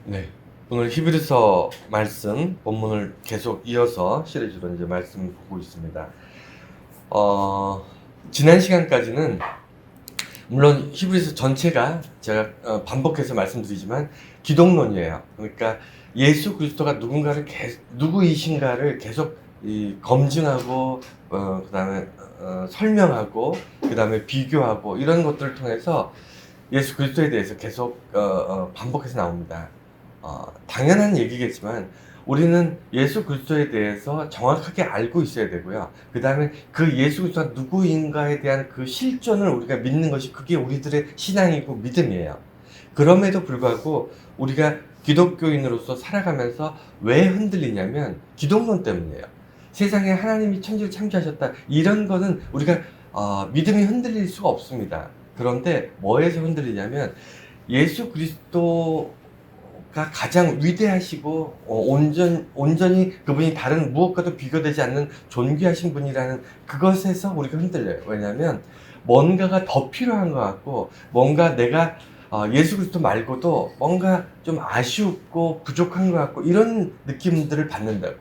네. 오늘 히브리서 말씀 본문을 계속 이어서 시리즈로 이제 말씀 보고 있습니다. 지난 시간까지는 물론 히브리서 전체가 제가 반복해서 말씀드리지만 기독론이에요. 그러니까 예수 그리스도가 누구이신가를 계속 검증하고 그다음에 설명하고 그다음에 비교하고 이런 것들을 통해서 예수 그리스도에 대해서 계속 반복해서 나옵니다. 당연한 얘기겠지만 우리는 예수 그리스도에 대해서 정확하게 알고 있어야 되고요. 그 다음에 그 예수 그리스도가 누구인가에 대한 그 실존을 우리가 믿는 것이 그게 우리들의 신앙이고 믿음이에요. 그럼에도 불구하고 우리가 기독교인으로서 살아가면서 왜 흔들리냐면 기독론 때문이에요. 세상에 하나님이 천지를 창조하셨다 이런 거는 우리가 믿음이 흔들릴 수가 없습니다. 그런데 뭐에서 흔들리냐면 예수 그리스도가 가장 위대하시고 온전히 그분이 다른 무엇과도 비교되지 않는 존귀하신 분이라는 그것에서 우리가 흔들려요. 왜냐하면 뭔가가 더 필요한 것 같고 뭔가 내가 예수 그리스도 말고도 뭔가 좀 아쉬웠고 부족한 것 같고 이런 느낌들을 받는다고.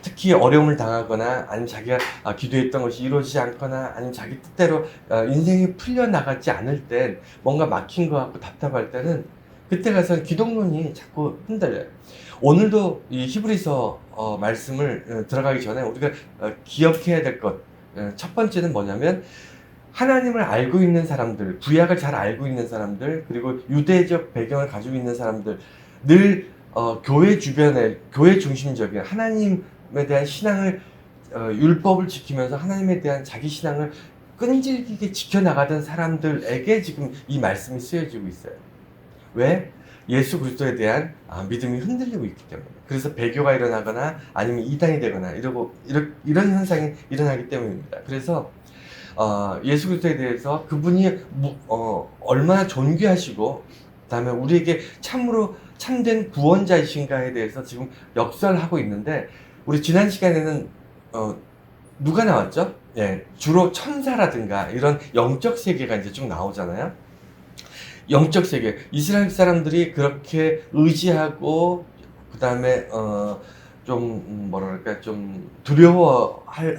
특히 어려움을 당하거나 아니면 자기가 기도했던 것이 이루어지지 않거나 아니면 자기 뜻대로 인생이 풀려나가지 않을 땐 뭔가 막힌 것 같고 답답할 때는 그때 가서 기독론이 자꾸 흔들려요. 오늘도 이 히브리서 말씀을 들어가기 전에 우리가 기억해야 될 것, 첫 번째는 뭐냐면 하나님을 알고 있는 사람들, 구약을 잘 알고 있는 사람들, 그리고 유대적 배경을 가지고 있는 사람들, 늘 교회 주변에 교회 중심적인 하나님에 대한 신앙을 율법을 지키면서 하나님에 대한 자기 신앙을 끈질기게 지켜나가던 사람들에게 지금 이 말씀이 쓰여지고 있어요. 왜? 예수 그리스도에 대한 믿음이 흔들리고 있기 때문에. 그래서 배교가 일어나거나 아니면 이단이 되거나 이런 현상이 일어나기 때문입니다. 그래서 예수 그리스도에 대해서 그분이 얼마나 존귀하시고 그다음에 우리에게 참으로 참된 구원자이신가에 대해서 지금 역설을 하고 있는데 우리 지난 시간에는 누가 나왔죠? 예, 주로 천사라든가 이런 영적 세계가 이제 쭉 나오잖아요. 영적 세계, 이스라엘 사람들이 그렇게 의지하고 그다음에 좀 뭐랄까 좀 두려워할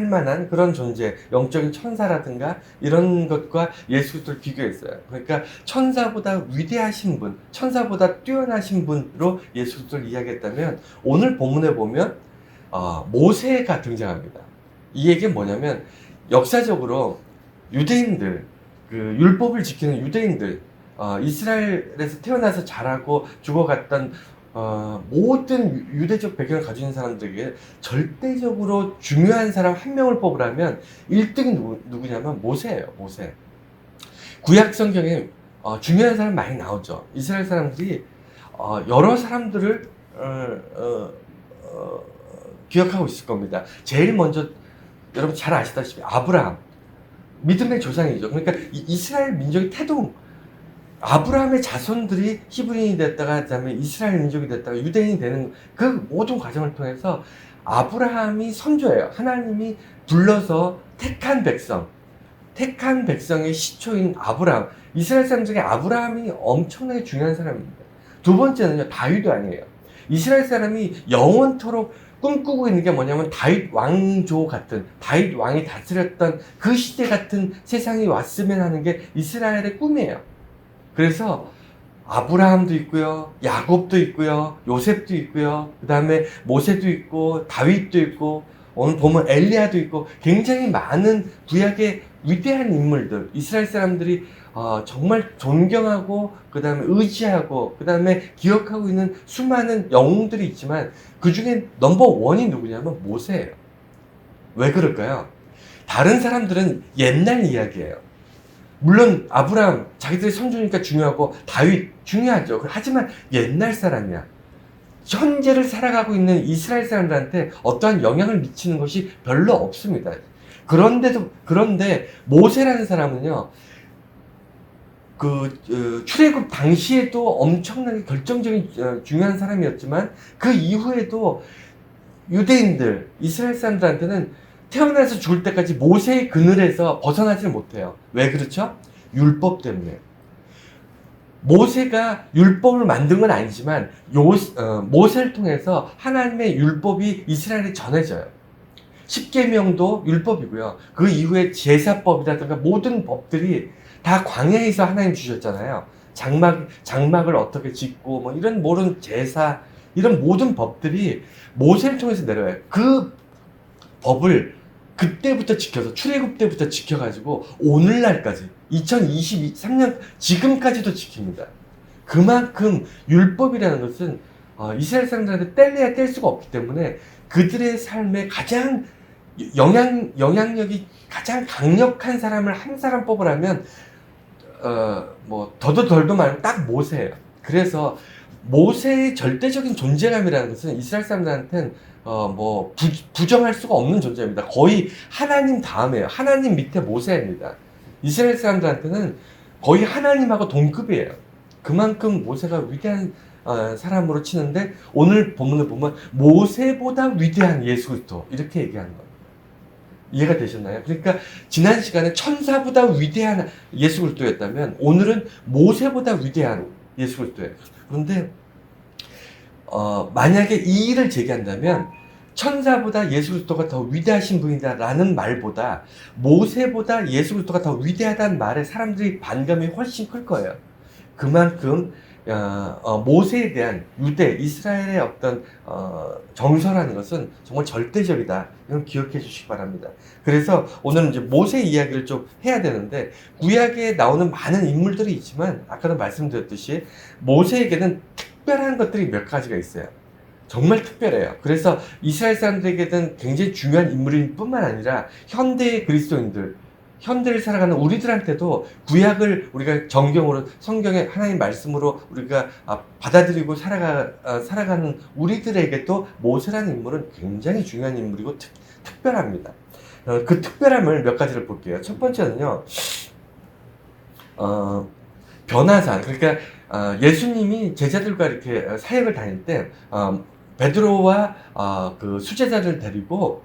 만한 그런 존재, 영적인 천사라든가 이런 것과 예수 그리스도를 비교했어요. 그러니까 천사보다 위대하신 분, 천사보다 뛰어나신 분으로 예수 그리스도를 이야기했다면 오늘 본문에 보면 모세가 등장합니다. 이 얘기는 뭐냐면 역사적으로 유대인들, 그 율법을 지키는 유대인들, 이스라엘에서 태어나서 자라고 죽어갔던 모든 유대적 배경을 가지고 있는 사람들에게 절대적으로 중요한 사람 한 명을 뽑으라면 1등이 누구냐면 모세예요. 모세. 구약 성경에 중요한 사람 많이 나오죠. 이스라엘 사람들이 여러 사람들을 기억하고 있을 겁니다. 제일 먼저 여러분 잘 아시다시피 아브라함, 믿음의 조상이죠. 그러니까 이스라엘 민족의 태동, 아브라함의 자손들이 히브리인이 됐다가 그다음에 이스라엘 민족이 됐다가 유대인이 되는 그 모든 과정을 통해서 아브라함이 선조예요. 하나님이 불러서 택한 백성의 시초인 아브라함. 이스라엘 사람 중에 아브라함이 엄청나게 중요한 사람입니다. 두 번째는요, 다윗도 아니에요. 이스라엘 사람이 영원토록 꿈꾸고 있는 게 뭐냐면 다윗 왕조 같은, 다윗 왕이 다스렸던 그 시대 같은 세상이 왔으면 하는 게 이스라엘의 꿈이에요. 그래서 아브라함도 있고요, 야곱도 있고요, 요셉도 있고요, 그 다음에 모세도 있고, 다윗도 있고, 오늘 보면 엘리야도 있고, 굉장히 많은 구약의 위대한 인물들, 이스라엘 사람들이 정말 존경하고, 그 다음에 의지하고, 그 다음에 기억하고 있는 수많은 영웅들이 있지만, 그 중에 넘버 원이 누구냐면 모세예요. 왜 그럴까요? 다른 사람들은 옛날 이야기예요. 물론 아브라함 자기들의 선조니까 중요하고 다윗 중요하죠. 하지만 옛날 사람이야. 현재를 살아가고 있는 이스라엘 사람들한테 어떠한 영향을 미치는 것이 별로 없습니다. 그런데 모세라는 사람은요, 출애굽 당시에도 엄청나게 결정적인 중요한 사람이었지만 그 이후에도 유대인들, 이스라엘 사람들한테는 태어나서 죽을 때까지 모세의 그늘에서 벗어나지를 못해요. 왜 그렇죠? 율법 때문에. 모세가 율법을 만든 건 아니지만 모세를 통해서 하나님의 율법이 이스라엘에 전해져요. 십계명도 율법이고요. 그 이후에 제사법이라든가 모든 법들이 다 광야에서 하나님 주셨잖아요. 장막을 어떻게 짓고 뭐 이런 모든 제사 이런 모든 법들이 모세를 통해서 내려와요. 그 법을 그때부터 지켜서 출애굽 때부터 지켜가지고 오늘날까지 2023년 지금까지도 지킵니다. 그만큼 율법이라는 것은 이스라엘 사람들한테 뗄래야 뗄 수가 없기 때문에 그들의 삶에 가장 영향력이 가장 강력한 사람을 한 사람 뽑으라면 뭐 더도 덜도 말고 딱 모세예요. 그래서 모세의 절대적인 존재감이라는 것은 이스라엘 사람들한테는 뭐 부정할 수가 없는 존재입니다. 거의 하나님 다음에요. 하나님 밑에 모세입니다. 이스라엘 사람들한테는 거의 하나님하고 동급이에요. 그만큼 모세가 위대한 사람으로 치는데 오늘 본문을 보면 모세보다 위대한 예수 그리스도 이렇게 얘기하는 겁니다. 이해가 되셨나요? 그러니까 지난 시간에 천사보다 위대한 예수 그리스도였다면 오늘은 모세보다 위대한 예수 그리스도예요. 그런데 만약에 이 일을 제기한다면 천사보다 예수 그리스도가 더 위대하신 분이다라는 말보다 모세보다 예수 그리스도가 더 위대하다는 말에 사람들이 반감이 훨씬 클 거예요. 그만큼 모세에 대한 유대, 이스라엘의 어떤 정서라는 것은 정말 절대적이다. 이건 기억해 주시기 바랍니다. 그래서 오늘은 이제 모세 이야기를 좀 해야 되는데 구약에 나오는 많은 인물들이 있지만 아까도 말씀드렸듯이 모세에게는 특별한 것들이 몇 가지가 있어요. 정말 특별해요. 그래서 이스라엘 사람들에게는 굉장히 중요한 인물일 뿐만 아니라 현대의 그리스도인들, 현대를 살아가는 우리들한테도 구약을 우리가 정경으로 성경의 하나님 말씀으로 우리가 받아들이고 살아가는 우리들에게도 모세라는 인물은 굉장히 중요한 인물이고 특별합니다. 그 특별함을 몇 가지를 볼게요. 첫 번째는요, 변화산. 그러니까 예수님이 제자들과 이렇게 사역을 다닐 때 베드로와 그 수제자를 데리고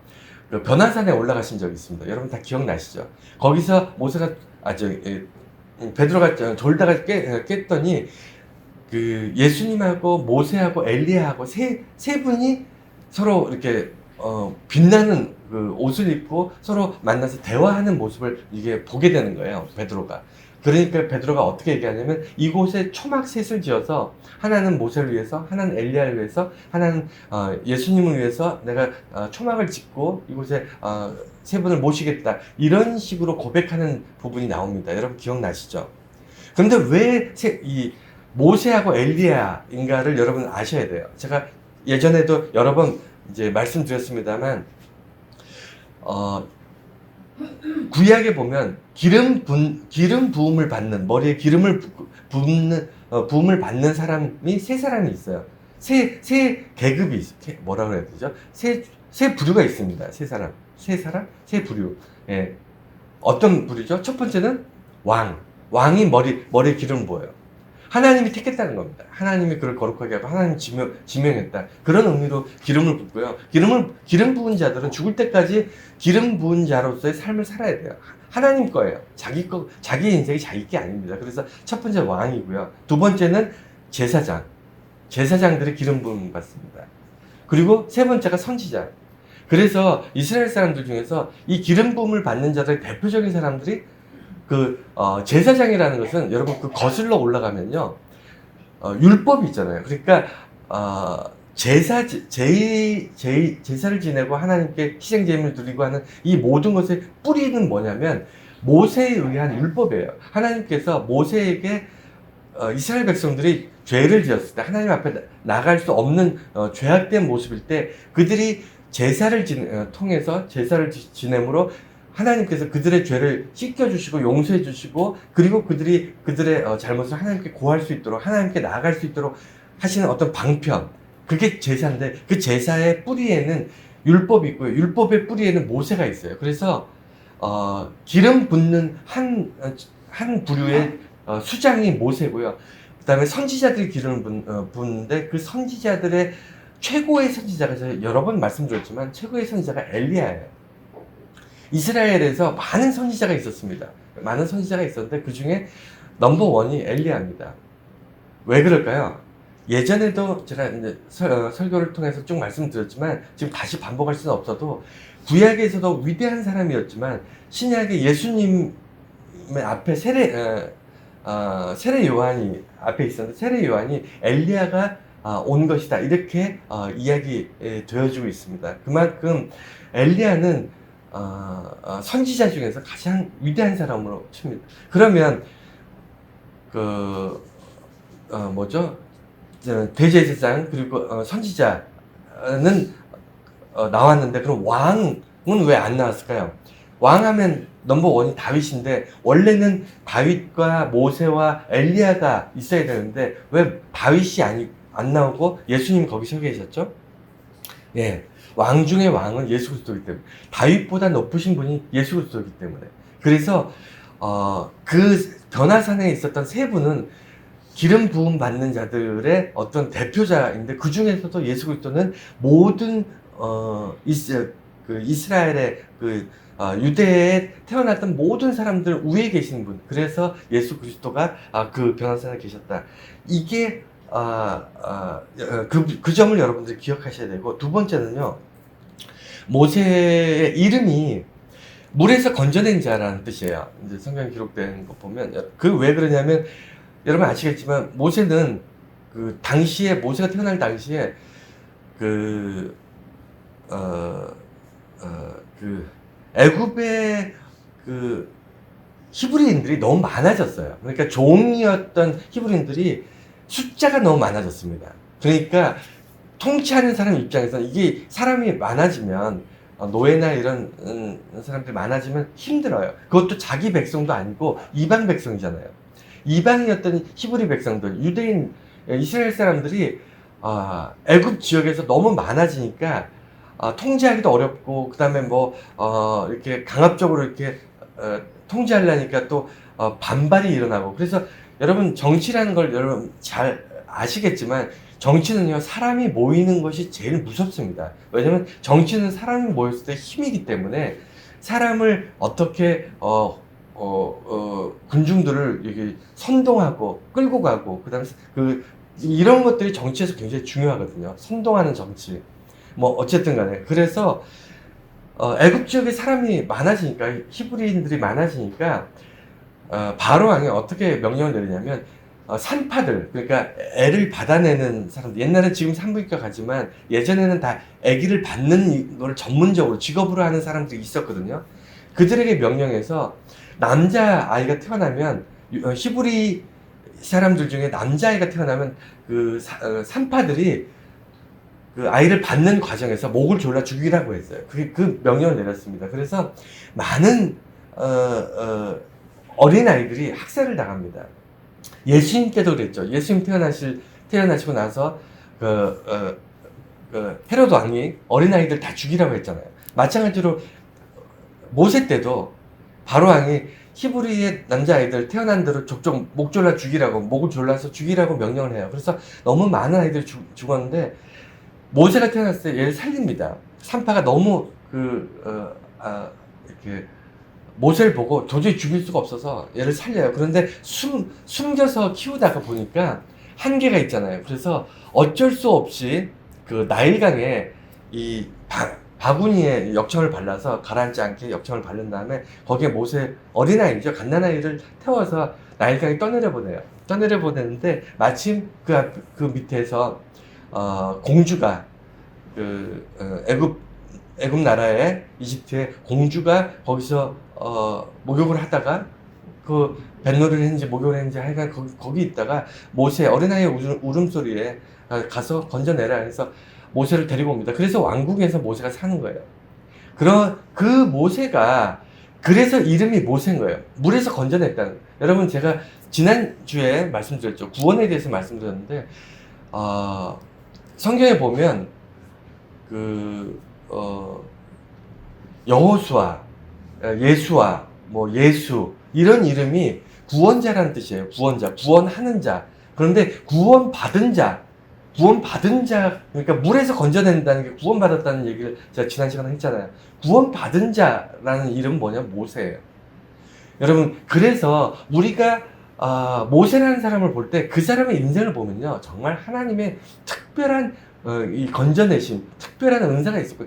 그 변화산에 올라가신 적이 있습니다. 여러분 다 기억나시죠? 거기서 모세가 베드로가 졸다가 깼더니 그 예수님하고 모세하고 엘리야하고 세 분이 서로 이렇게 빛나는 그 옷을 입고 서로 만나서 대화하는 모습을 이게 보게 되는 거예요. 베드로가. 그러니까 베드로가 어떻게 얘기하냐면 이곳에 초막셋을 지어서 하나는 모세를 위해서, 하나는 엘리야를 위해서, 하나는 예수님을 위해서 내가 초막을 짓고 이곳에 세 분을 모시겠다. 이런 식으로 고백하는 부분이 나옵니다. 여러분 기억나시죠? 그런데 왜 이 모세하고 엘리야인가를 여러분 아셔야 돼요. 제가 예전에도 여러 번 이제 말씀드렸습니다만 구약에 보면 기름 부음을 받는, 머리에 기름을 부음을 받는 사람이 세 사람이 있어요. 세 계급이 뭐라 그래야 되죠? 세 부류가 있습니다. 세 부류. 예. 어떤 부류죠? 첫 번째는 왕이 머리에 기름을 부어요. 하나님이 택했다는 겁니다. 하나님이 그를 거룩하게 하고 하나님 지명했다. 그런 의미로 기름을 붓고요. 기름 부은 자들은 죽을 때까지 기름 부은 자로서의 삶을 살아야 돼요. 하나님 거예요. 자기 인생이 자기 게 아닙니다. 그래서 첫 번째 왕이고요. 두 번째는 제사장들이 기름 부음 받습니다. 그리고 세 번째가 선지자. 그래서 이스라엘 사람들 중에서 이 기름 부음을 받는 자들의 대표적인 사람들이 제사장이라는 것은 여러분 그 거슬러 올라가면요, 율법이 있잖아요. 그러니까, 제사를 지내고 하나님께 희생제물을 드리고 하는 이 모든 것의 뿌리는 뭐냐면 모세에 의한 율법이에요. 하나님께서 모세에게 이스라엘 백성들이 죄를 지었을 때 하나님 앞에 나갈 수 없는 죄악된 모습일 때 그들이 제사를 통해서 제사를 지냄으로 하나님께서 그들의 죄를 씻겨주시고 용서해주시고 그리고 그들의 잘못을 하나님께 고할 수 있도록 하나님께 나아갈 수 있도록 하시는 어떤 방편, 그게 제사인데 그 제사의 뿌리에는 율법이 있고요. 율법의 뿌리에는 모세가 있어요. 그래서 기름 붓는 한 부류의 수장이 모세고요. 그 다음에 선지자들이 기름을 붓는데 그 선지자들의 최고의 선지자가 제가 여러 번 말씀드렸지만 최고의 선지자가 엘리야예요. 이스라엘에서 많은 선지자가 있었습니다. 많은 선지자가 있었는데 그 중에 넘버 원이 엘리야입니다. 왜 그럴까요? 예전에도 제가 이제 설교를 통해서 쭉 말씀드렸지만 지금 다시 반복할 수는 없어도 구약에서도 위대한 사람이었지만 신약에 예수님의 앞에 세례 요한이 앞에 있었는데 세례 요한이 엘리야가 온 것이다 이렇게 이야기 되어주고 있습니다. 그만큼 엘리야는 선지자 중에서 가장 위대한 사람으로 칩니다. 그러면 뭐죠? 대제사장 그리고 선지자는 나왔는데 그럼 왕은 왜 안 나왔을까요? 왕하면 넘버원이 다윗인데 원래는 다윗과 모세와 엘리야가 있어야 되는데 왜 다윗이 안 나오고 예수님이 거기 서 계셨죠? 예, 왕 중의 왕은 예수 그리스도이기 때문에 다윗보다 높으신 분이 예수 그리스도이기 때문에 그래서 그 변화산에 있었던 세 분은 기름 부음 받는 자들의 어떤 대표자인데 그 중에서도 예수 그리스도는 모든 이스라엘의 유대에 태어났던 모든 사람들 위에 계신 분. 그래서 예수 그리스도가 그 변화산에 계셨다. 이게 그 점을 여러분들이 기억하셔야 되고 두 번째는요. 모세의 이름이 물에서 건져낸 자라는 뜻이에요. 이제 성경에 기록된 거 보면 왜 그러냐면 여러분 아시겠지만 모세는 당시에 모세가 태어날 당시에 애굽의 히브리인들이 너무 많아졌어요. 그러니까 종이었던 히브리인들이 숫자가 너무 많아졌습니다. 그러니까 통치하는 사람 입장에서는 이게 사람이 많아지면 노예나 이런 사람들이 많아지면 힘들어요. 그것도 자기 백성도 아니고 이방 백성이잖아요. 이방이었던 히브리 백성들, 유대인, 이스라엘 사람들이 애굽 지역에서 너무 많아지니까 통제하기도 어렵고, 그 다음에 이렇게 강압적으로 이렇게 통제하려니까 또 반발이 일어나고. 그래서 여러분 정치라는 걸 여러분 잘 아시겠지만 정치는요 사람이 모이는 것이 제일 무섭습니다. 왜냐면 정치는 사람이 모였을 때 힘이기 때문에 사람을 어떻게 군중들을 이렇게 선동하고 끌고 가고 그다음에 이런 것들이 정치에서 굉장히 중요하거든요. 선동하는 정치. 어쨌든 간에 그래서 애굽 지역에 사람이 많아지니까 히브리인들이 많아지니까 바로 왕이 어떻게 명령을 내리냐면 산파들 그러니까 애를 받아내는 사람들 옛날에 지금 산부인과 가지만 예전에는 다 아기를 받는 걸 전문적으로 직업으로 하는 사람들이 있었거든요. 그들에게 명령해서 남자 아이가 태어나면 히브리 사람들 중에 남자아이가 태어나면 산파들이 그 아이를 받는 과정에서 목을 졸라 죽이라고 했어요. 그 명령을 내렸습니다. 그래서 많은 어린 아이들이 학살을 당합니다. 예수님께도 그랬죠. 예수님 태어나시고 나서 헤로드 왕이 어린 아이들 다 죽이라고 했잖아요. 마찬가지로 모세 때도 바로 왕이 히브리의 남자아이들 태어난 대로 족족 목 졸라 죽이라고 목을 졸라서 죽이라고 명령을 해요. 그래서 너무 많은 아이들이 죽었는데 모세가 태어났을 때 얘를 살립니다. 산파가 너무 이렇게 모세를 보고 도저히 죽일 수가 없어서 얘를 살려요. 그런데 숨겨서 키우다가 보니까 한계가 있잖아요. 그래서 어쩔 수 없이 나일강에 이 바구니에 역청을 발라서 가라앉지 않게 역청을 바른 다음에 거기에 모세 어린아이죠. 갓난아이를 태워서 나일강에 떠내려 보내는데 마침 그 밑에서 공주가 애굽 나라의 이집트의 공주가 거기서 목욕을 하다가 뱃놀이를 했는지 목욕을 했는지 하여간 거기 있다가 모세 어린아이의 울음소리에 가서 건져내라 해서 모세를 데리고 옵니다. 그래서 왕궁에서 모세가 사는 거예요. 그 모세가 그래서 이름이 모세인 거예요. 물에서 건져냈다는. 여러분 제가 지난주에 말씀드렸죠. 구원에 대해서 말씀드렸는데 성경에 보면 여호수아, 예수아, 예수 이런 이름이 구원자라는 뜻이에요. 구원자, 구원하는 자. 그런데 구원받은 자 그러니까 물에서 건져낸다는 게 구원받았다는 얘기를 제가 지난 시간에 했잖아요. 구원받은 자라는 이름은 뭐냐? 모세예요. 여러분 그래서 우리가 모세라는 사람을 볼 때 그 사람의 인생을 보면요, 정말 하나님의 특별한 이 건져내심, 특별한 은사가 있었고,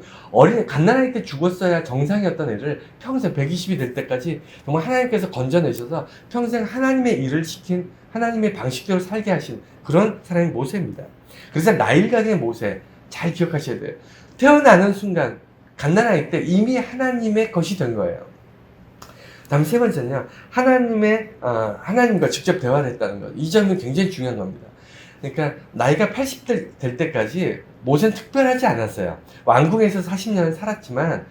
갓난아기 때 죽었어야 정상이었던 애를 평생 120이 될 때까지 정말 하나님께서 건져내셔서 평생 하나님의 일을 시킨, 하나님의 방식대로 살게 하신 그런 사람이 모세입니다. 그래서 나일강의 모세 잘 기억하셔야 돼요. 태어나는 순간 갓난아기 때 이미 하나님의 것이 된 거예요. 다음 세 번째는요, 하나님과 직접 대화를 했다는 것. 이 점이 굉장히 중요한 겁니다. 그러니까 나이가 80대 될 때까지 모세는 특별하지 않았어요. 왕궁에서 40년을 살았지만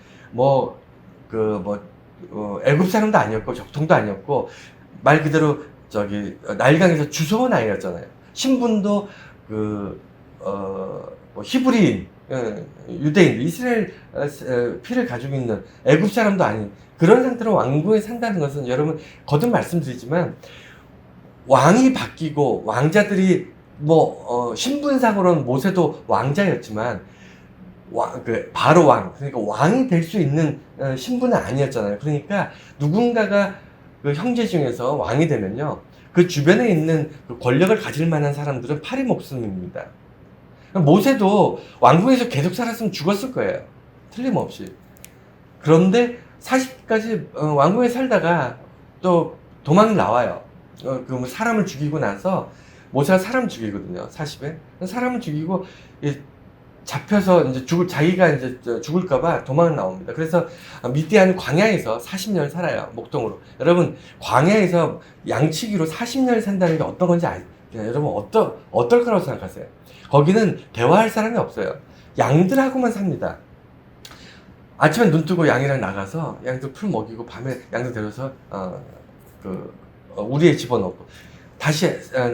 애굽 사람도 아니었고 적통도 아니었고, 말 그대로 나일강에서 주워온 아이였잖아요. 신분도 히브리인, 유대인, 이스라엘 피를 가지고 있는 애굽 사람도 아닌 그런 상태로 왕궁에 산다는 것은, 여러분 거듭 말씀드리지만, 왕이 바뀌고 왕자들이 신분상으로는 모세도 왕자였지만 바로 왕, 그러니까 왕이 될 수 있는 신분은 아니었잖아요. 그러니까 누군가가 그 형제 중에서 왕이 되면요, 그 주변에 있는 그 권력을 가질 만한 사람들은 파리 목숨입니다. 모세도 왕궁에서 계속 살았으면 죽었을 거예요, 틀림없이. 그런데 40까지 왕궁에 살다가 또 도망이 나와요. 사람을 죽이고 나서, 모세가 사람 죽이거든요, 40에. 사람을 죽이고 잡혀서 이제 자기가 이제 죽을까봐 도망을 나옵니다. 그래서 미디안 광야에서 40년을 살아요, 목동으로. 여러분, 광야에서 양치기로 40년을 산다는 게 어떤 건지 여러분 어떨 거라고 생각하세요? 거기는 대화할 사람이 없어요. 양들하고만 삽니다. 아침에 눈 뜨고 양이랑 나가서 양들 풀 먹이고, 밤에 양들 데려서 우리에 집어넣고, 다시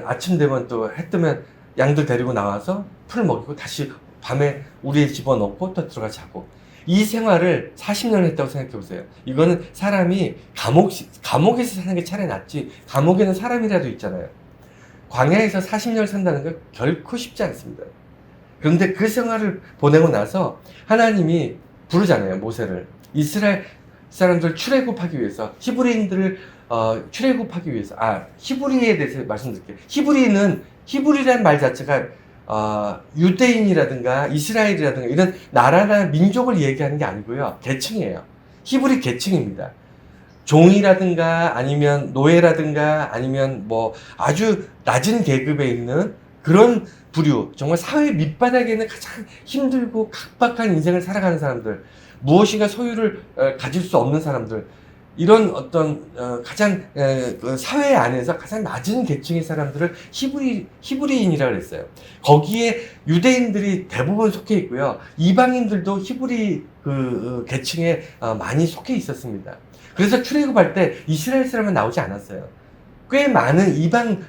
아침 되면 또 해 뜨면 양들 데리고 나와서 풀 먹이고, 다시 밤에 우리에 집어넣고 또 들어가 자고. 이 생활을 40년 했다고 생각해 보세요. 이거는 사람이 감옥에서 사는 게 차라리 낫지, 감옥에는 사람이라도 있잖아요. 광야에서 40년을 산다는 건 결코 쉽지 않습니다. 그런데 그 생활을 보내고 나서 하나님이 부르잖아요, 모세를. 이스라엘 사람들 출애굽하기 위해서, 히브리인들을 출애굽하기 위해서. 히브리에 대해서 말씀드릴게요. 히브리라는 말 자체가 유대인이라든가 이스라엘이라든가 이런 나라나 민족을 얘기하는 게 아니고요, 계층이에요. 히브리 계층입니다. 종이라든가 아니면 노예라든가 아니면 아주 낮은 계급에 있는 그런 부류, 정말 사회 밑바닥에 있는 가장 힘들고 각박한 인생을 살아가는 사람들, 무엇인가 소유를 가질 수 없는 사람들, 이런 어떤 가장 사회 안에서 가장 낮은 계층의 사람들을 히브리인이라고 했어요. 거기에 유대인들이 대부분 속해 있고요, 이방인들도 히브리 계층에 많이 속해 있었습니다. 그래서 출애굽할 때 이스라엘 사람은 나오지 않았어요. 꽤 많은 이방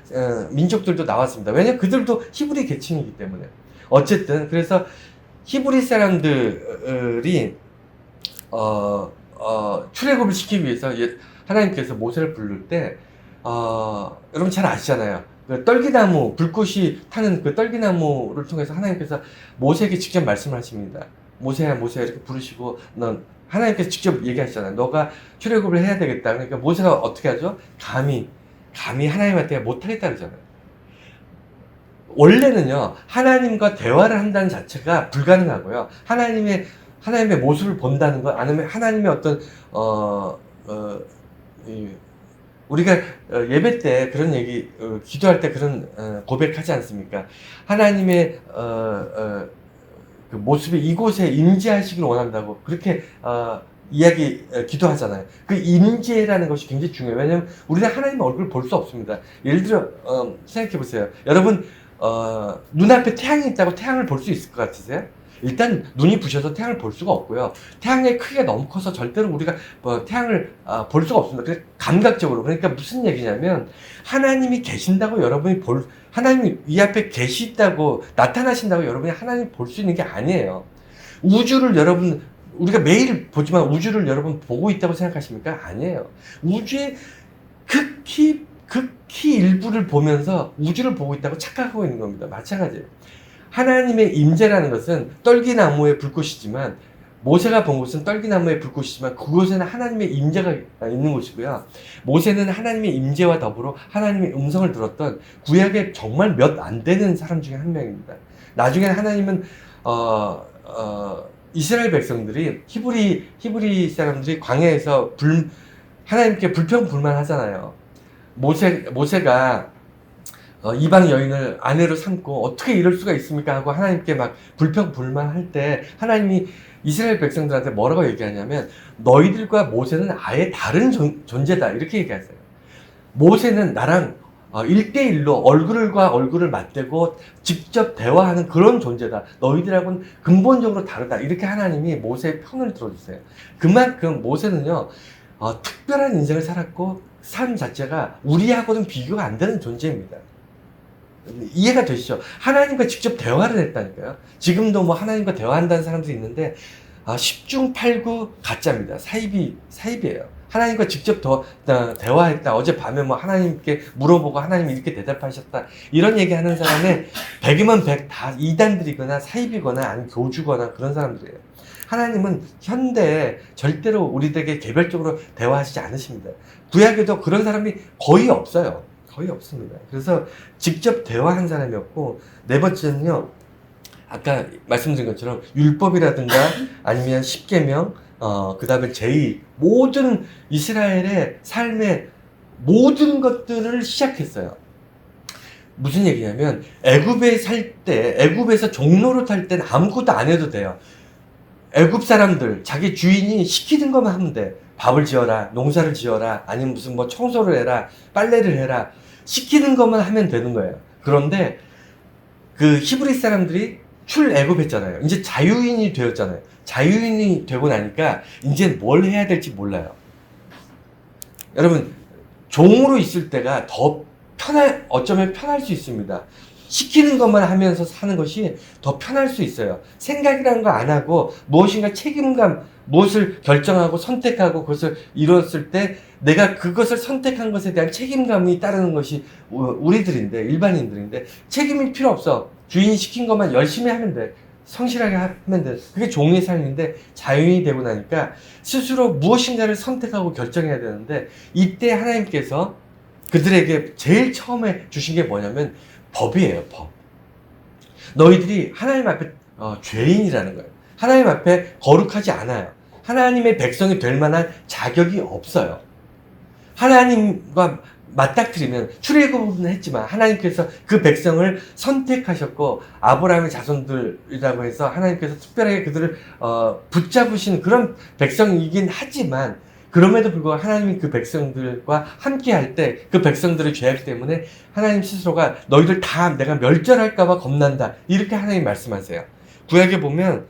민족들도 나왔습니다. 왜냐하면 그들도 히브리 계층이기 때문에. 어쨌든 그래서 히브리 사람들이 출애굽을 시키기 위해서 하나님께서 모세를 부를 때, 여러분 잘 아시잖아요. 그 떨기나무, 불꽃이 타는 그 떨기나무를 통해서 하나님께서 모세에게 직접 말씀을 하십니다. 모세야, 모세야, 이렇게 부르시고, 하나님께서 직접 얘기하시잖아요. 너가 출애굽을 해야 되겠다. 그러니까 모세가 어떻게 하죠? 감히 하나님한테 못하겠다 그러잖아요. 원래는요, 하나님과 대화를 한다는 자체가 불가능하고요, 하나님의 모습을 본다는 것, 아니면 하나님의 어떤 우리가 예배 때 그런 얘기, 기도할 때 그런 고백하지 않습니까? 하나님의 그 모습이 이곳에 임재하시길 원한다고 그렇게 기도하잖아요. 그 임재라는 것이 굉장히 중요해요. 왜냐면 우리는 하나님의 얼굴을 볼 수 없습니다. 예를 들어 생각해 보세요. 여러분 눈앞에 태양이 있다고 태양을 볼 수 있을 것 같으세요? 일단 눈이 부셔서 태양을 볼 수가 없고요, 태양의 크기가 너무 커서 절대로 우리가 태양을 볼 수가 없습니다. 그래서 감각적으로. 그러니까 무슨 얘기냐면, 하나님이 계신다고 여러분이 하나님이 이 앞에 계시다고, 나타나신다고 여러분이 하나님 볼 수 있는 게 아니에요. 우주를 우리가 매일 보지만 우주를 여러분 보고 있다고 생각하십니까? 아니에요. 우주의 극히 일부를 보면서 우주를 보고 있다고 착각하고 있는 겁니다. 마찬가지예요. 하나님의 임재라는 것은 떨기나무의 불꽃이지만 모세가 본 곳은 떨기나무의 불꽃이지만 그곳에는 하나님의 임재가 있는 곳이고요. 모세는 하나님의 임재와 더불어 하나님의 음성을 들었던 구약에 정말 몇 안 되는 사람 중에 한 명입니다. 나중에는 하나님은 이스라엘 백성들이 히브리 사람들이 광야에서 하나님께 불평불만하잖아요. 모세가 이방 여인을 아내로 삼고 어떻게 이럴 수가 있습니까 하고 하나님께 막 불평불만할 때 하나님이 이스라엘 백성들한테 뭐라고 얘기하냐면 너희들과 모세는 아예 다른 존재다 이렇게 얘기하세요. 모세는 나랑 1대1로 얼굴과 얼굴을 맞대고 직접 대화하는 그런 존재다. 너희들하고는 근본적으로 다르다. 이렇게 하나님이 모세의 편을 들어주세요. 그만큼 모세는요, 특별한 인생을 살았고 삶 자체가 우리하고는 비교가 안 되는 존재입니다. 이해가 되시죠? 하나님과 직접 대화를 했다니까요. 지금도 뭐 하나님과 대화한다는 사람들이 있는데 10중 8구 가짜입니다. 사입이에요. 하나님과 직접 대화했다. 어젯밤에 뭐 하나님께 물어보고 하나님이 이렇게 대답하셨다. 이런 얘기하는 사람의 100이면 100 다 이단들이거나 사입이거나 아니면 교주거나 그런 사람들이에요. 하나님은 현대에 절대로 우리들에게 개별적으로 대화하시지 않으십니다. 구약에도 그런 사람이 거의 없어요. 거의 없습니다. 그래서 직접 대화한 사람이 없고, 네 번째는요, 아까 말씀드린 것처럼 율법이라든가 아니면 십계명, 그 다음에 제의, 모든 이스라엘의 삶의 모든 것들을 시작했어요. 무슨 얘기냐면 애굽에서 종로로 탈 때는 아무것도 안 해도 돼요. 애굽 사람들 자기 주인이 시키는 것만 하면 돼. 밥을 지어라, 농사를 지어라, 아니면 무슨 뭐 청소를 해라, 빨래를 해라, 시키는 것만 하면 되는 거예요. 그런데 그 히브리 사람들이 출애굽했잖아요. 이제 자유인이 되었잖아요. 자유인이 되고 나니까 이제 뭘 해야 될지 몰라요. 여러분, 종으로 있을 때가 더 어쩌면 편할 수 있습니다. 시키는 것만 하면서 사는 것이 더 편할 수 있어요. 생각이라는 거 안 하고 무엇인가 책임감, 무엇을 결정하고 선택하고 그것을 이뤘을 때 내가 그것을 선택한 것에 대한 책임감이 따르는 것이 우리들인데, 일반인들인데, 책임이 필요 없어. 주인이 시킨 것만 열심히 하면 돼. 성실하게 하면 돼. 그게 종의 삶인데, 자유인이 되고 나니까 스스로 무엇인가를 선택하고 결정해야 되는데, 이때 하나님께서 그들에게 제일 처음에 주신 게 뭐냐면 법이에요. 법. 너희들이 하나님 앞에 죄인이라는 거예요. 하나님 앞에 거룩하지 않아요. 하나님의 백성이 될 만한 자격이 없어요. 하나님과 맞닥뜨리면, 출애굽은 했지만 하나님께서 그 백성을 선택하셨고 아브라함의 자손들이라고 해서 하나님께서 특별하게 그들을 붙잡으신 그런 백성이긴 하지만, 그럼에도 불구하고 하나님이 그 백성들과 함께 할 때 그 백성들의 죄악 때문에 하나님 스스로가 너희들 다 내가 멸절할까봐 겁난다, 이렇게 하나님 말씀하세요. 구약에 보면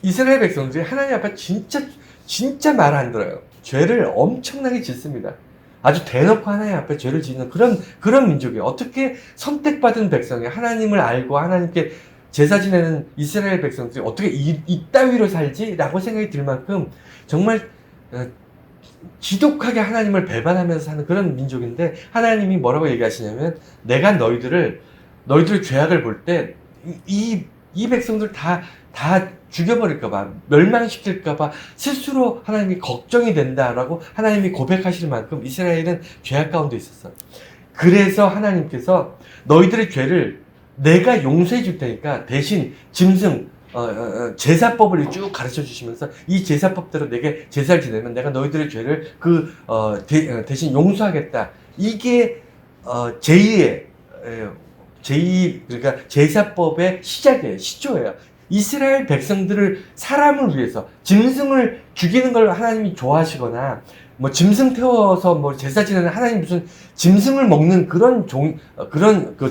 이스라엘 백성들이 하나님 앞에 진짜 말 안 들어요. 죄를 엄청나게 짓습니다. 아주 대놓고 하나님 앞에 죄를 짓는 그런 민족이에요. 어떻게 선택받은 백성이 하나님을 알고 하나님께 제사 지내는 이스라엘 백성들이 어떻게 이따위로 살지? 라고 생각이 들 만큼 정말 지독하게 하나님을 배반하면서 사는 그런 민족인데, 하나님이 뭐라고 얘기하시냐면 내가 너희들의 죄악을 볼 때 이 백성들 다 죽여버릴까봐, 멸망시킬까봐 스스로 하나님이 걱정이 된다라고 하나님이 고백하실 만큼 이스라엘은 죄악 가운데 있었어. 그래서 하나님께서 너희들의 죄를 내가 용서해 줄 테니까 대신 짐승, 제사법을 쭉 가르쳐 주시면서 이 제사법대로 내게 제사를 지내면 내가 너희들의 죄를 대신 용서하겠다. 이게 그러니까 제사법의 시작이에요. 시초예요. 이스라엘 백성들을, 사람을 위해서 짐승을 죽이는 걸 하나님이 좋아하시거나 뭐 짐승 태워서 뭐 제사 지내는, 하나님 무슨 짐승을 먹는 그런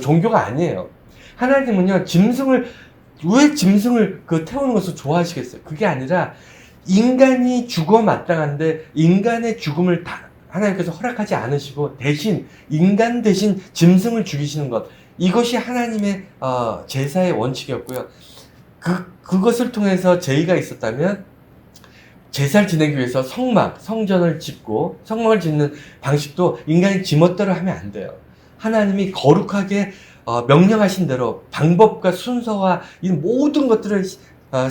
종교가 아니에요. 하나님은요, 왜 짐승을 태우는 것을 좋아하시겠어요? 그게 아니라 인간이 죽어 마땅한데 인간의 죽음을 다 하나님께서 허락하지 않으시고 대신 인간 대신 짐승을 죽이시는 것, 이것이 하나님의 제사의 원칙이었고요. 그것을 통해서 제의가 있었다면 제사를 지내기 위해서 성전을 짓고, 성막을 짓는 방식도 인간이 지멋대로 하면 안 돼요. 하나님이 거룩하게 명령하신 대로 방법과 순서와 이 모든 것들을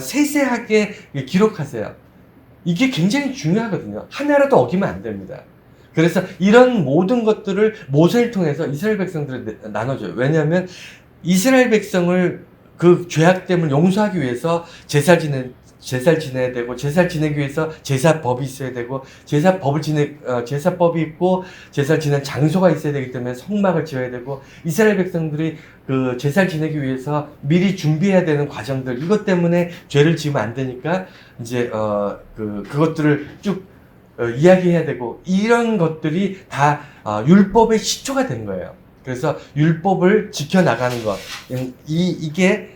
세세하게 기록하세요. 이게 굉장히 중요하거든요. 하나라도 어기면 안 됩니다. 그래서 이런 모든 것들을 모세를 통해서 이스라엘 백성들을 나눠줘요. 왜냐하면 이스라엘 백성을 그 죄악됨을 용서하기 위해서 제사를 지내야 되고, 제사를 지내기 위해서 제사법이 있어야 되고, 제사법이 있고, 제사를 지내는 장소가 있어야 되기 때문에 성막을 지어야 되고, 이스라엘 백성들이 그 제사를 지내기 위해서 미리 준비해야 되는 과정들, 이것 때문에 죄를 지으면 안 되니까, 이제, 그것들을 쭉 이야기해야 되고, 이런 것들이 다 율법의 시초가 된 거예요. 그래서 율법을 지켜나가는 것, 이게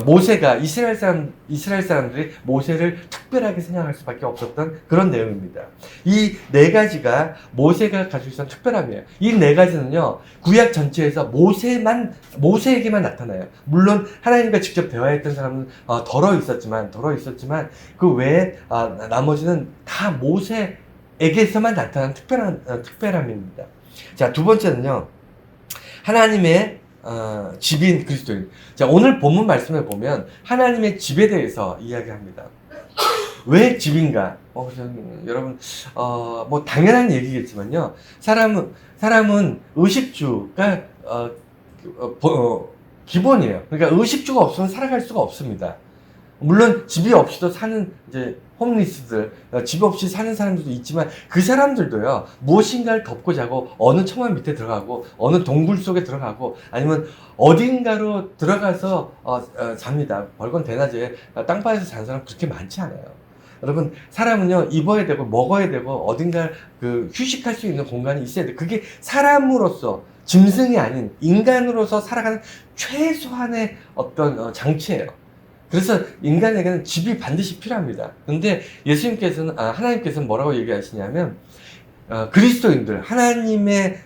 모세가 이스라엘 사람들이 모세를 특별하게 생각할 수밖에 없었던 그런 내용입니다. 이 네 가지가 모세가 가지고 있었던 특별함이에요. 이 네 가지는요, 구약 전체에서 모세에게만 나타나요. 물론 하나님과 직접 대화했던 사람은 덜어 있었지만 그 외에 나머지는 다 모세에게서만 나타난 특별함입니다. 자, 두 번째는요, 하나님의 집인 그리스도인. 자, 오늘 본문 말씀을 보면 하나님의 집에 대해서 이야기합니다. 왜 집인가? 여러분, 뭐 당연한 얘기겠지만요. 사람은 의식주가 기본이에요. 그러니까 의식주가 없으면 살아갈 수가 없습니다. 물론 집이 없이도 사는 이제 홈리스들, 집 없이 사는 사람들도 있지만 그 사람들도요, 무엇인가를 덮고 자고 어느 처마 밑에 들어가고 어느 동굴 속에 들어가고 아니면 어딘가로 들어가서 잡니다. 벌건 대낮에 땅바닥에서 자는 사람 그렇게 많지 않아요. 여러분, 사람은요, 입어야 되고 먹어야 되고 어딘가 휴식할 수 있는 공간이 있어야 돼. 그게 사람으로서, 짐승이 아닌 인간으로서 살아가는 최소한의 어떤 장치예요. 그래서 인간에게는 집이 반드시 필요합니다. 근데 하나님께서는 뭐라고 얘기하시냐면, 그리스도인들, 하나님의